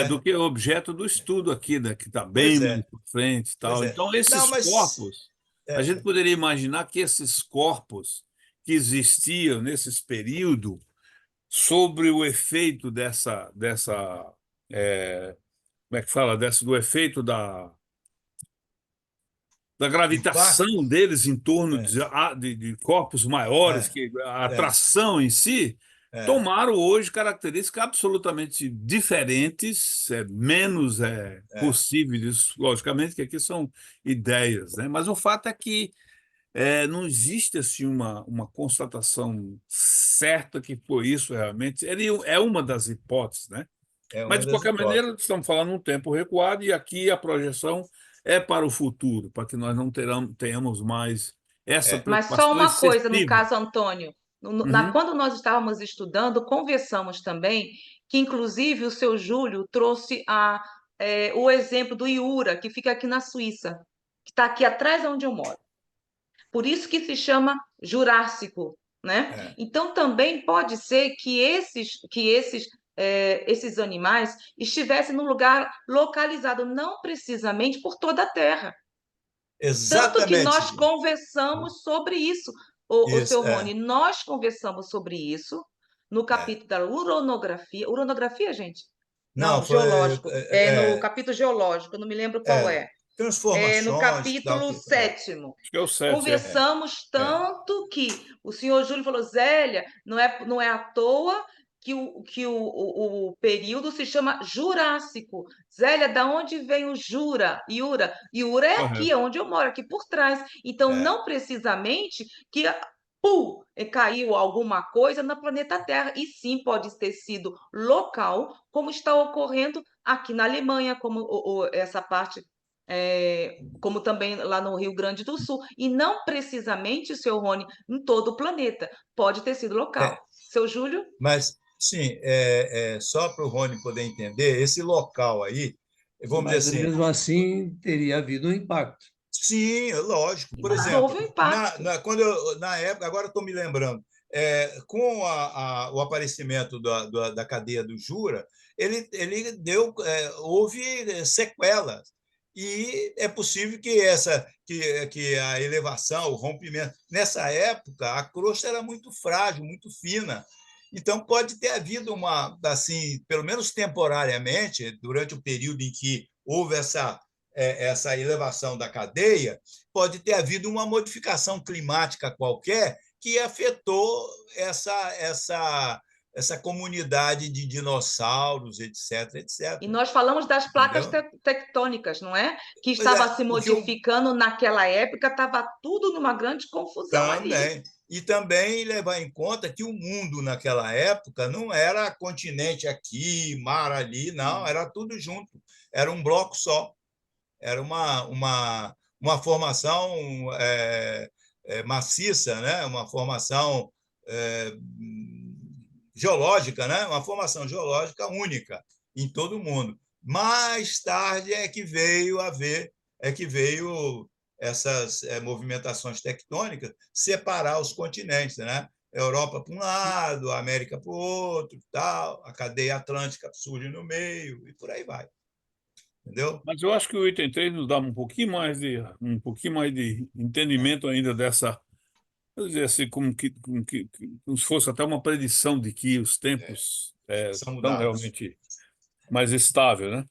do que é objeto do estudo aqui, né, que está bem pois mais é, para frente e pois tal. é. Então, Não, esses mas corpos, a gente é, poderia imaginar que esses corpos que existiam nesses períodos, sobre o efeito como é que fala, do efeito da gravitação deles em torno de corpos maiores, que a atração em si, tomaram hoje características absolutamente diferentes, menos possíveis, logicamente, que aqui são ideias, né? Mas o fato é que não existe assim uma constatação certa que foi isso realmente. Ele é uma das hipóteses, né? Mas, de qualquer maneira, estamos falando um tempo recuado e aqui a projeção é para o futuro, para que nós não tenhamos mais essa Mas só preocupação uma coisa, no excessiva. caso, Antônio, Uhum. quando nós estávamos estudando, conversamos também que, inclusive, o seu Júlio trouxe o exemplo do Iura, que fica aqui na Suíça, que está aqui atrás de onde eu moro. Por isso que se chama Jurássico, né? Então, também pode ser que esses animais estivessem num lugar localizado, não precisamente por toda a Terra. Tanto que Exatamente. nós conversamos sobre isso, o seu Rony, nós conversamos sobre isso no capítulo da uranografia. Uranografia, gente? Não, foi, geológico. No capítulo geológico, eu não me lembro qual é. Transformações. No capítulo 7º. Acho que é o 7. Conversamos tanto que o senhor Júlio falou, Zélia, não é à toa que o período se chama Jurássico. Zélia, da onde vem o Iura? Iura é aqui, é onde eu moro, aqui por trás. Então, não precisamente que caiu alguma coisa no planeta Terra, e sim pode ter sido local, como está ocorrendo aqui na Alemanha, como essa parte, como também lá no Rio Grande do Sul, e não precisamente, seu Rony, em todo o planeta, pode ter sido local. Seu Júlio? Mas, sim, só para o Rony poder entender, esse local aí, vamos dizer assim... mesmo assim, teria havido um impacto. Sim, lógico. Por Mas exemplo, houve um impacto. na época, agora estou me lembrando, com o aparecimento da cadeia do Jura, ele houve sequelas. E é possível que a elevação, o rompimento... Nessa época, a crosta era muito frágil, muito fina. Então, pode ter havido assim, pelo menos temporariamente, durante o período em que houve essa elevação da cadeia, pode ter havido uma modificação climática qualquer que afetou essa comunidade de dinossauros, etc, etc. E nós falamos das placas tectônicas, não é? Que estava se modificando naquela época, estava tudo numa grande confusão ali. E também levar em conta que o mundo naquela época não era continente aqui, mar ali, não, era tudo junto, era um bloco só. Era uma formação maciça, né? Uma formação geológica, né? Uma formação geológica única em todo o mundo. Mais tarde é que veio essas movimentações tectônicas separar os continentes, né? A Europa para um lado, a América para o outro, tal, a cadeia atlântica surge no meio e por aí vai. Entendeu? Mas eu acho que o item 3 nos dá um pouquinho mais de entendimento ainda dessa, quer dizer assim, como se fosse até uma predição de que os tempos estão realmente mais estáveis, né?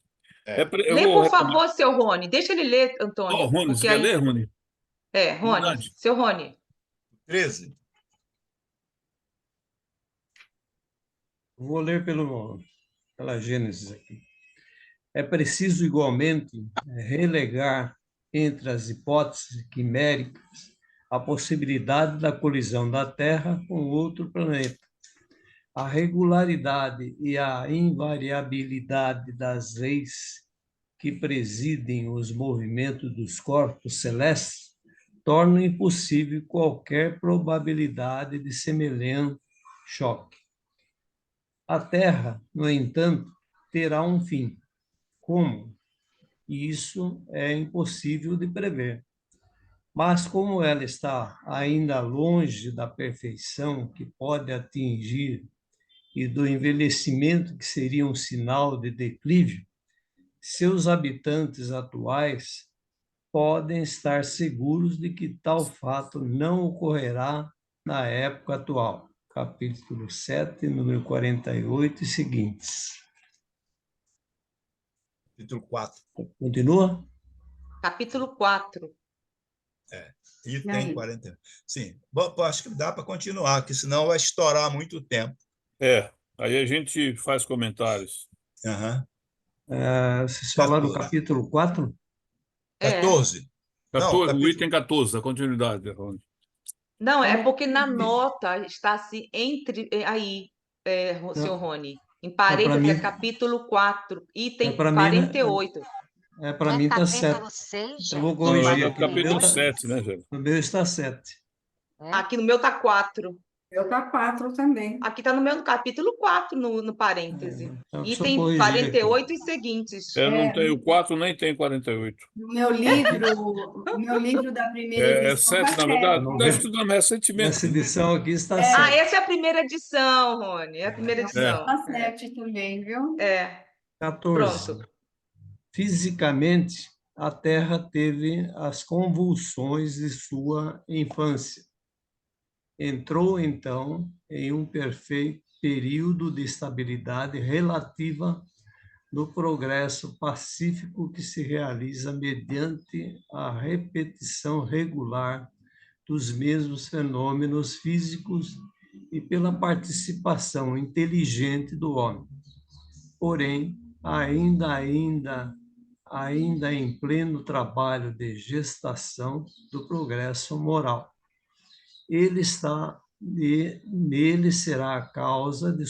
Lê, por favor, seu Rony. Deixa ele ler, Antônio. Rony, você quer ler, Rony? Rony. Verdade. Seu Rony. 13. Vou ler pela Gênesis aqui. É preciso, igualmente, relegar entre as hipóteses quiméricas a possibilidade da colisão da Terra com outro planeta. A regularidade e a invariabilidade das leis que presidem os movimentos dos corpos celestes tornam impossível qualquer probabilidade de semelhante choque. A Terra, no entanto, terá um fim. Como? Isso é impossível de prever. Mas como ela está ainda longe da perfeição que pode atingir e do envelhecimento que seria um sinal de declínio, seus habitantes atuais podem estar seguros de que tal fato não ocorrerá na época atual. Capítulo 7, número 48 e seguintes. Capítulo 4. Continua? Capítulo 4. Item aí? 40. Sim. Bom, acho que dá para continuar, porque senão vai estourar muito tempo. Aí a gente faz comentários. Aham. Vocês falaram do 14. capítulo 4? É. 14. Não, 14, o capítulo... item 14, a continuidade, Rony. Não, é Como é porque na que- nota está assim, aí, senhor Rony, em para parênteses é mim, capítulo 4, item para mim, 48. para Não é mim está 7. capítulo 6, Então, eu vou gente? Não, é corrigir do aqui. No meu capítulo tá, 7, né, Gélio? no meu está 7. É? Aqui no meu tá 4. Eu tá 4 também. Aqui tá no meu capítulo 4, no parêntese. Então, preciso Item corrigir aqui. 48 e seguintes. Eu não É, tenho 4, nem tenho 48. no meu livro da primeira É edição 7, tá na verdade. 7. Nós estudamos recentemente. Nessa edição aqui está Ah, 7. essa é a primeira edição, Rony. É a primeira edição. Tá 7 também, viu? É, 14. pronto. Fisicamente, a Terra teve as convulsões de sua infância. Entrou, então, em um perfeito período de estabilidade relativa do progresso pacífico que se realiza mediante a repetição regular dos mesmos fenômenos físicos e pela participação inteligente do homem. Porém, ainda em pleno trabalho de gestação do progresso moral. Nele será a causa de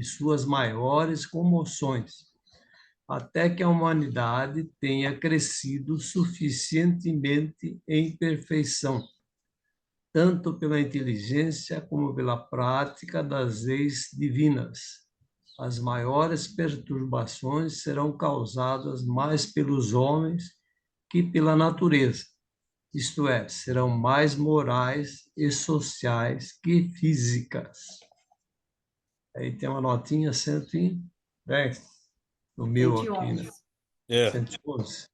suas maiores comoções, até que a humanidade tenha crescido suficientemente em perfeição, tanto pela inteligência como pela prática das leis divinas. As maiores perturbações serão causadas mais pelos homens que pela natureza, isto é, serão mais morais e sociais que físicas. Aí tem uma notinha 110, no meu aqui, né? 111.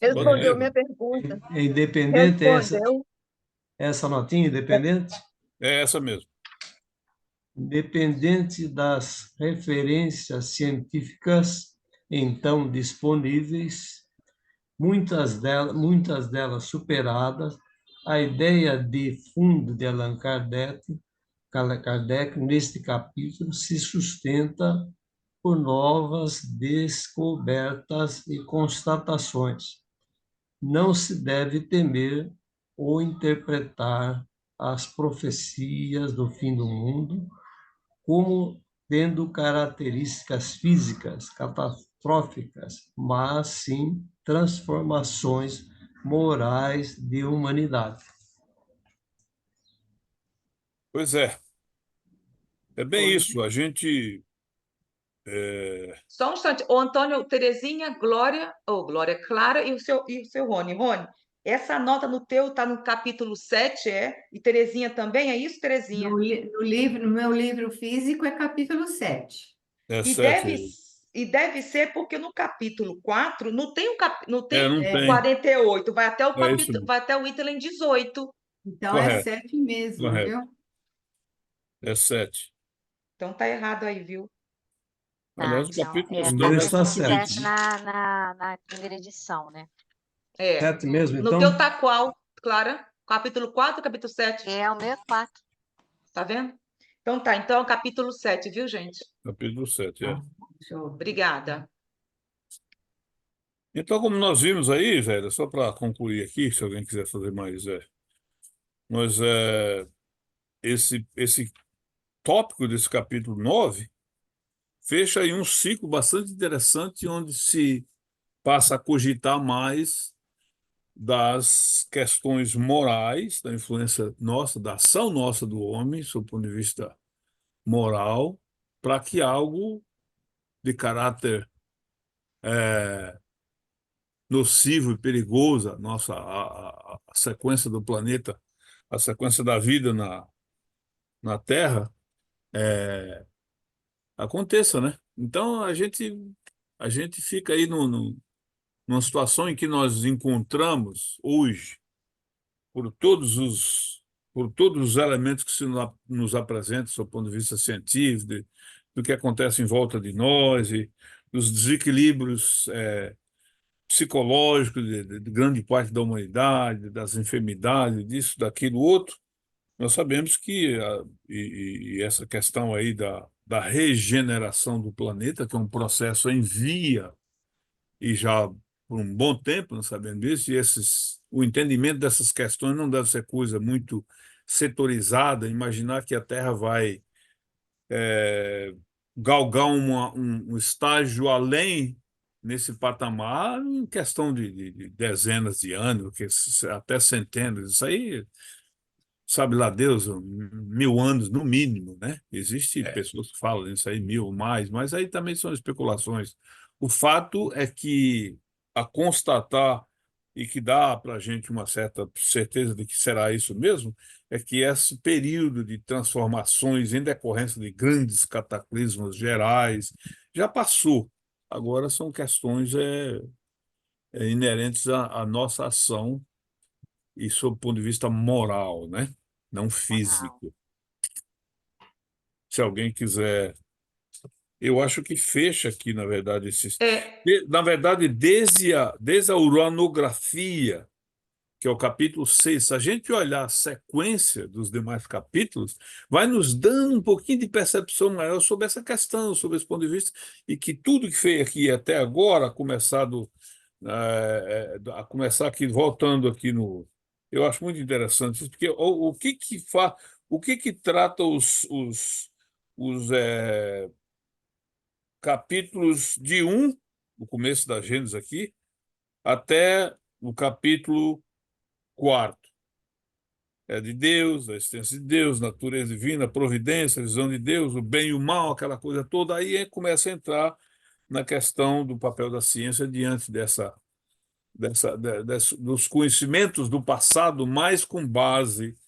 Respondeu minha pergunta. É independente Respondeu. essa notinha, independente? É essa mesmo. Independente das referências científicas então disponíveis, muitas delas superadas, a ideia de fundo de Allan Kardec neste capítulo se sustenta por novas descobertas e constatações. Não se deve temer ou interpretar as profecias do fim do mundo como tendo características físicas catastróficas, mas sim transformações morais de humanidade. Pois é. É bem isso. A gente... Só um instante. O Antônio, Terezinha, Glória, Glória Clara e o seu Rony. Rony, essa nota no teu está no capítulo 7, é? E Terezinha também, é isso, Terezinha? No meu livro físico é capítulo 7. É E 7. deve ser porque no capítulo 4 não tem, não tem Não tem. 48, vai até o É isso capítulo, mesmo. vai até o item 18. Então Correto. é 7 mesmo, Correto. viu? É 7. Então tá errado aí, viu? Aliás, o Então, capítulo O nós meu estamos está é 7. 7 na primeira edição, né? É. 7 mesmo, No então? teu tá qual, Clara? Capítulo 4 ou capítulo 7? É o meu 4. Tá vendo? Então tá, então é o capítulo 7, viu, gente? capítulo 7, é. Obrigada. Então, como nós vimos aí, velho, só para concluir aqui, se alguém quiser fazer mais, nós, esse tópico desse capítulo 9 fecha aí um ciclo bastante interessante, onde se passa a cogitar mais das questões morais, da influência nossa, da ação nossa do homem, sob o ponto de vista moral, para que algo de caráter nocivo e perigoso, a sequência do planeta, a sequência da vida na Terra, aconteça, né? Então a gente fica aí numa situação em que nós encontramos hoje, por todos os elementos que se nos apresentam, do ponto de vista científico, do que acontece em volta de nós e dos desequilíbrios psicológico de grande parte da humanidade, das enfermidades, disso, daquilo, outro, nós sabemos que e essa questão aí da regeneração do planeta, que é um processo em via, e já por um bom tempo nós sabemos disso, e o entendimento dessas questões não deve ser coisa muito setorizada, imaginar que a Terra vai galgar um estágio além nesse patamar em questão de dezenas de anos, até centenas. Isso aí, sabe lá Deus, 1000 anos no mínimo, né? Existem pessoas que falam isso aí, 1000 ou mais, mas aí também são especulações. O fato é que a constatar e que dá para a gente uma certa certeza de que será isso mesmo, é que esse período de transformações em decorrência de grandes cataclismos gerais já passou. Agora são questões inerentes à nossa ação e sob o ponto de vista moral, né? Não Uau. físico. Se alguém quiser. Eu acho que fecha aqui, na verdade, É, na verdade, desde a uranografia, que é o capítulo 6, se a gente olhar a sequência dos demais capítulos, vai nos dando um pouquinho de percepção maior sobre essa questão, sobre esse ponto de vista, e que tudo que fez aqui até agora, a começar aqui, voltando aqui no. Eu acho muito interessante isso, porque o que que trata os capítulos de o começo da Gênesis aqui, até o capítulo 4. É de Deus, a existência de Deus, natureza divina, providência, visão de Deus, o bem e o mal, aquela coisa toda. Aí começa a entrar na questão do papel da ciência diante dos conhecimentos do passado, mais com base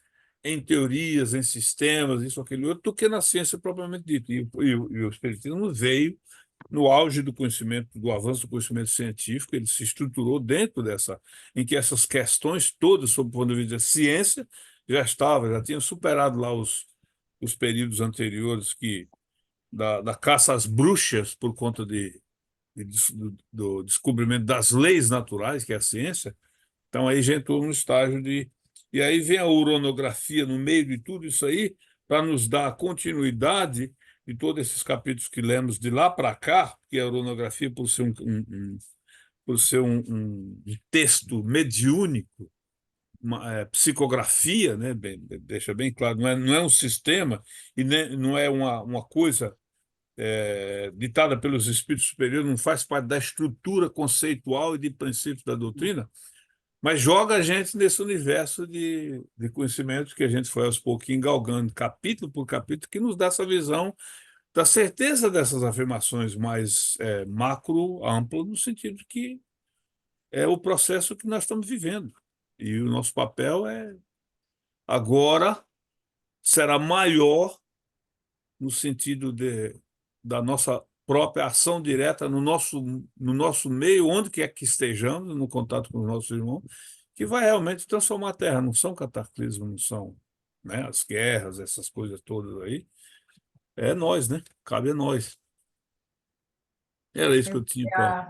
em teorias, em sistemas, isso, aquele outro, do que na ciência propriamente dita. E o Espiritismo veio no auge do conhecimento, do avanço do conhecimento científico, ele se estruturou dentro em que essas questões todas, sob o ponto de vista da ciência, já tinham superado lá os períodos anteriores da caça às bruxas por conta do descobrimento das leis naturais, que é a ciência. Então aí já entrou no estágio de. E aí vem a uranografia no meio de tudo isso aí, para nos dar a continuidade de todos esses capítulos que lemos de lá para cá, que a uranografia, por ser um texto mediúnico, uma psicografia, né, deixa bem claro, não é um sistema e não é uma coisa ditada pelos espíritos superiores, não faz parte da estrutura conceitual e de princípios da doutrina, mas joga a gente nesse universo de conhecimentos que a gente foi aos pouquinhos galgando, capítulo por capítulo, que nos dá essa visão da certeza dessas afirmações mais macro, ampla, no sentido que é o processo que nós estamos vivendo. E o nosso papel agora será maior no sentido da nossa própria ação direta no nosso meio, onde quer que estejamos, no contato com os nossos irmãos, que vai realmente transformar a Terra. Não são cataclismos, não são, né, as guerras, essas coisas todas aí. É nós, né? Cabe a nós. Era isso que eu tinha para.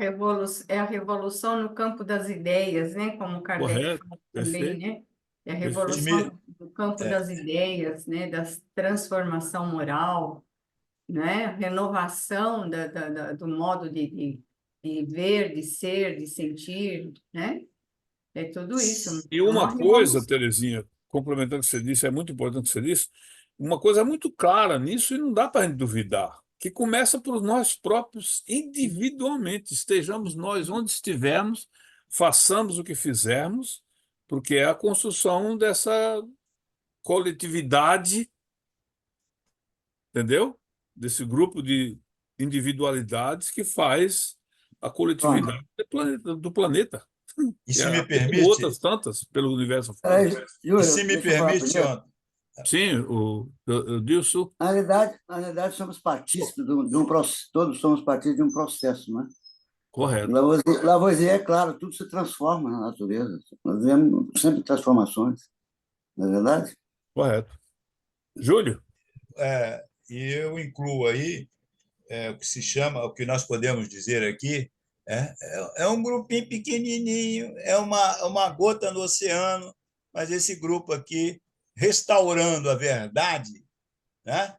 É a revolução no campo das ideias, né? Como Kardec Correto, fala também, perfeito, né? É a perfeito. revolução do campo É, das ideias, né? Da transformação moral, né? Renovação do modo de ver, de ser, de sentir, né? É tudo isso. E É uma uma coisa, revolução. Terezinha, complementando o que você disse, é muito importante o que você disse, uma coisa muito clara nisso e não dá para a gente duvidar, que começa por nós próprios individualmente, estejamos nós onde estivermos, façamos o que fizermos, porque é a construção dessa coletividade, entendeu? Desse grupo de individualidades que faz a Tony, coletividade do planeta. e E se me como permite, outras tantas pelo universo fora. peraí, e Júlio, se me deixa eu falar permite, primeiro. Antônio, Sim, o Dilson, Na realidade, somos partícipes de um processo, todos somos partícipes de um processo, né? correto, Lavoisier, é claro, tudo se transforma na natureza. Nós vemos sempre transformações, não é verdade? correto. Júlio? e eu incluo aí o que se chama, o que nós podemos dizer aqui, É um grupinho pequenininho, é uma gota no oceano, mas esse grupo aqui, restaurando a verdade, né?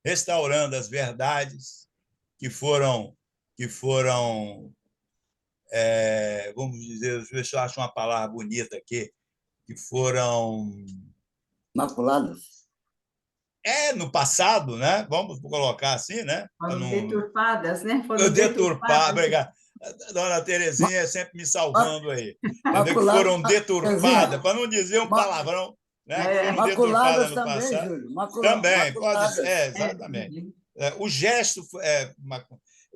Restaurando as verdades que foram vamos dizer, deixa eu ver se eu acho uma palavra bonita aqui, que foram Maculadas. no passado, né? Vamos colocar assim, né? Foram deturpadas, né? Foram Deturpadas, deturpadas. obrigado. A dona Terezinha sempre me salvando aí. Entendeu? Que Maculadas, foram deturpadas, para não dizer um ma- palavrão, né? Que foram maculadas deturpadas no também, passado. Júlio. Também, pode ser, Maculadas. exatamente. O gesto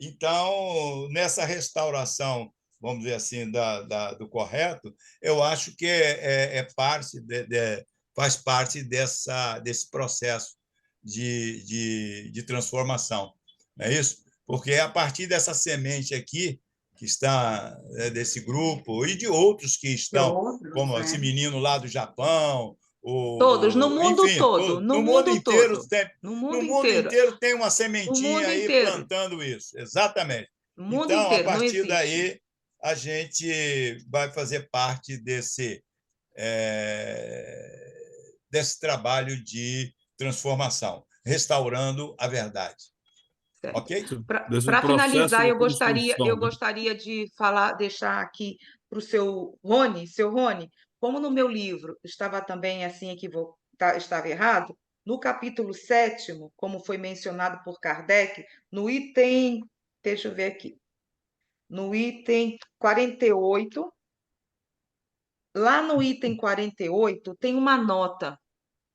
então, nessa restauração, vamos dizer assim, do correto, eu acho que faz parte desse processo de transformação. Não é isso? Porque é a partir dessa semente aqui, que está desse grupo, e de outros que estão, como esse menino lá do Japão, Todos, no mundo enfim, todo, no no mundo mundo inteiro todo, tem, no no mundo mundo inteiro, inteiro tem uma no sementinha mundo aí inteiro, plantando isso, exatamente. no mundo Então, a inteiro, não partir existe. daí, a gente vai fazer parte desse trabalho de transformação, restaurando a verdade. Certo. Ok? Desse Para processo finalizar, de eu construção, né? gostaria de falar, deixar aqui para o seu Rony, como no meu livro estava também assim estava errado, no capítulo 7º, como foi mencionado por Kardec, no item, deixa eu ver aqui, no item 48, lá no item 48 tem uma nota,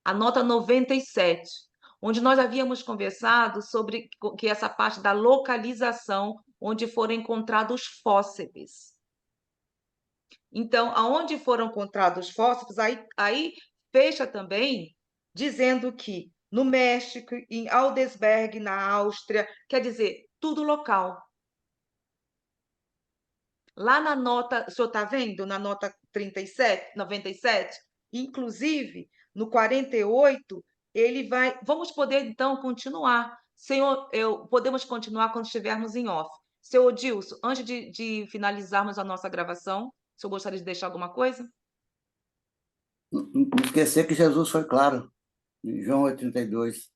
a nota 97, onde nós havíamos conversado sobre que essa parte da localização onde foram encontrados fósseis. Então, aonde foram encontrados fósseis, aí fecha também dizendo que no México, em Aldesberg, na Áustria, quer dizer, tudo local. Lá na nota, o senhor está vendo? Na nota 37, 97, inclusive no 48, ele vai. Vamos poder, então, continuar. Senhor, podemos continuar quando estivermos em off. Senhor Odilson, antes de finalizarmos a nossa gravação, o senhor gostaria de deixar alguma coisa? Não esquecer que Jesus foi claro, em João 8,32.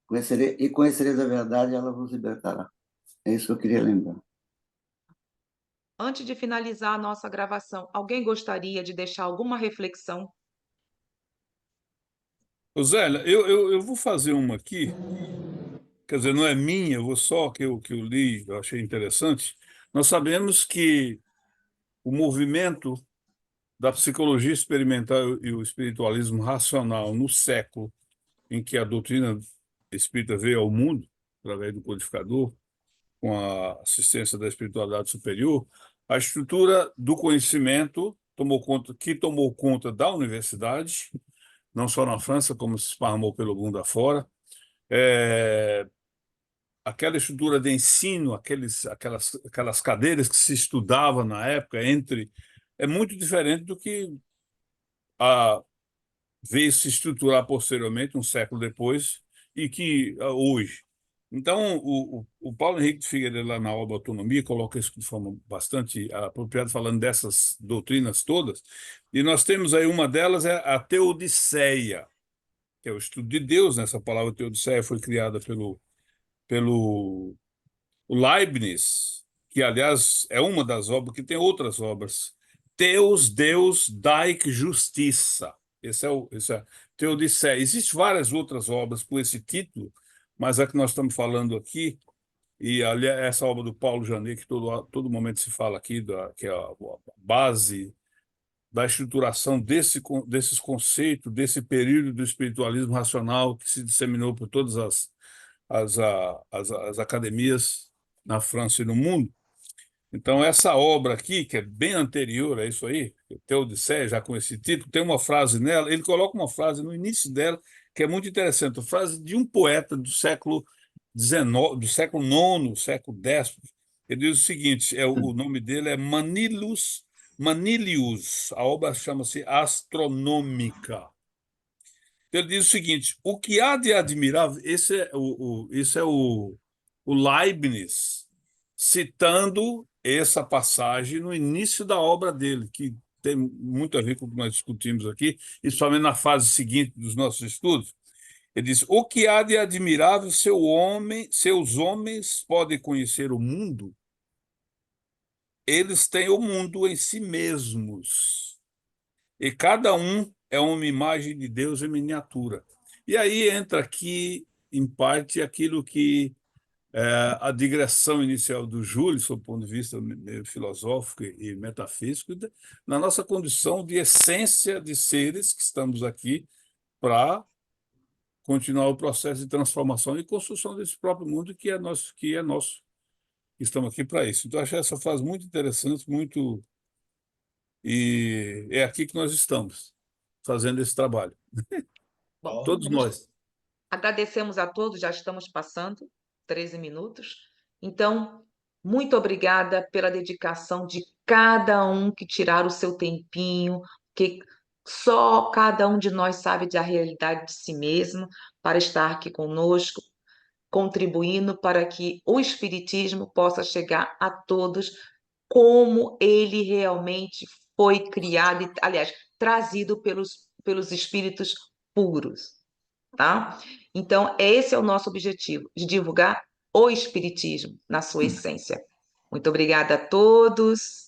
Conhecereis a verdade, ela vos libertará. É isso que eu queria lembrar. Antes de finalizar a nossa gravação, alguém gostaria de deixar alguma reflexão? Ô, Zélia, eu vou fazer uma aqui, quer dizer, não é minha, eu vou só que eu li, eu achei interessante. Nós sabemos que o movimento da psicologia experimental e o espiritualismo racional no século em que a doutrina espírita veio ao mundo, através do codificador, com a assistência da espiritualidade superior, a estrutura do conhecimento tomou conta da universidade, não só na França, como se esparramou pelo mundo afora. Aquela estrutura de ensino, aquelas cadeiras que se estudava na época é muito diferente do que veio se estruturar posteriormente, um século depois, e que hoje. Então, o Paulo Henrique de Figueiredo, lá na obra Autonomia, coloca isso de forma bastante apropriada, falando dessas doutrinas todas, e nós temos aí uma delas, é a Teodiceia, que é o estudo de Deus, né? Essa palavra Teodiceia foi criada pelo Leibniz, que, aliás, é uma das obras, que tem outras obras. Teus, Deus, dai-que justiça. Esse é Teodiceia. Existem várias outras obras com esse título, mas a que nós estamos falando aqui, e aliás, essa obra do Paulo Janet, que todo momento se fala aqui, que é a base da estruturação desses conceitos, desse período do espiritualismo racional que se disseminou por todas as academias na França e no mundo. Então, essa obra aqui, que é bem anterior a isso aí, Teodiceia, já com esse título, tem uma frase nela, ele coloca uma frase no início dela, que é muito interessante, a frase de um poeta do século XIX, do século IX, século X. Ele diz o seguinte, o nome dele é Manilius, a obra chama-se Astronômica. Ele diz o seguinte: o que há de admirável, esse é o Leibniz citando essa passagem no início da obra dele, que tem muito a ver com o que nós discutimos aqui, principalmente na fase seguinte dos nossos estudos. Ele diz: o que há de admirável seus homens podem conhecer o mundo? Eles têm o mundo em si mesmos, e cada um é uma imagem de Deus em miniatura. E aí entra aqui, em parte, aquilo que a digressão inicial do Júlio, sob o ponto de vista filosófico e metafísico, na nossa condição de essência de seres que estamos aqui para continuar o processo de transformação e construção desse próprio mundo que é nosso, Estamos aqui para isso. Então, achei essa frase muito interessante, muito... E é aqui que nós estamos, fazendo esse trabalho. Bom, Todos nós. agradecemos a todos, já estamos passando 13 minutos. Então, muito obrigada pela dedicação de cada um que tirar o seu tempinho, que só cada um de nós sabe da realidade de si mesmo, para estar aqui conosco, contribuindo para que o Espiritismo possa chegar a todos como ele realmente foi criado, e, aliás, trazido pelos espíritos puros, tá? Então, esse é o nosso objetivo, de divulgar o Espiritismo na sua essência. Muito obrigada a todos.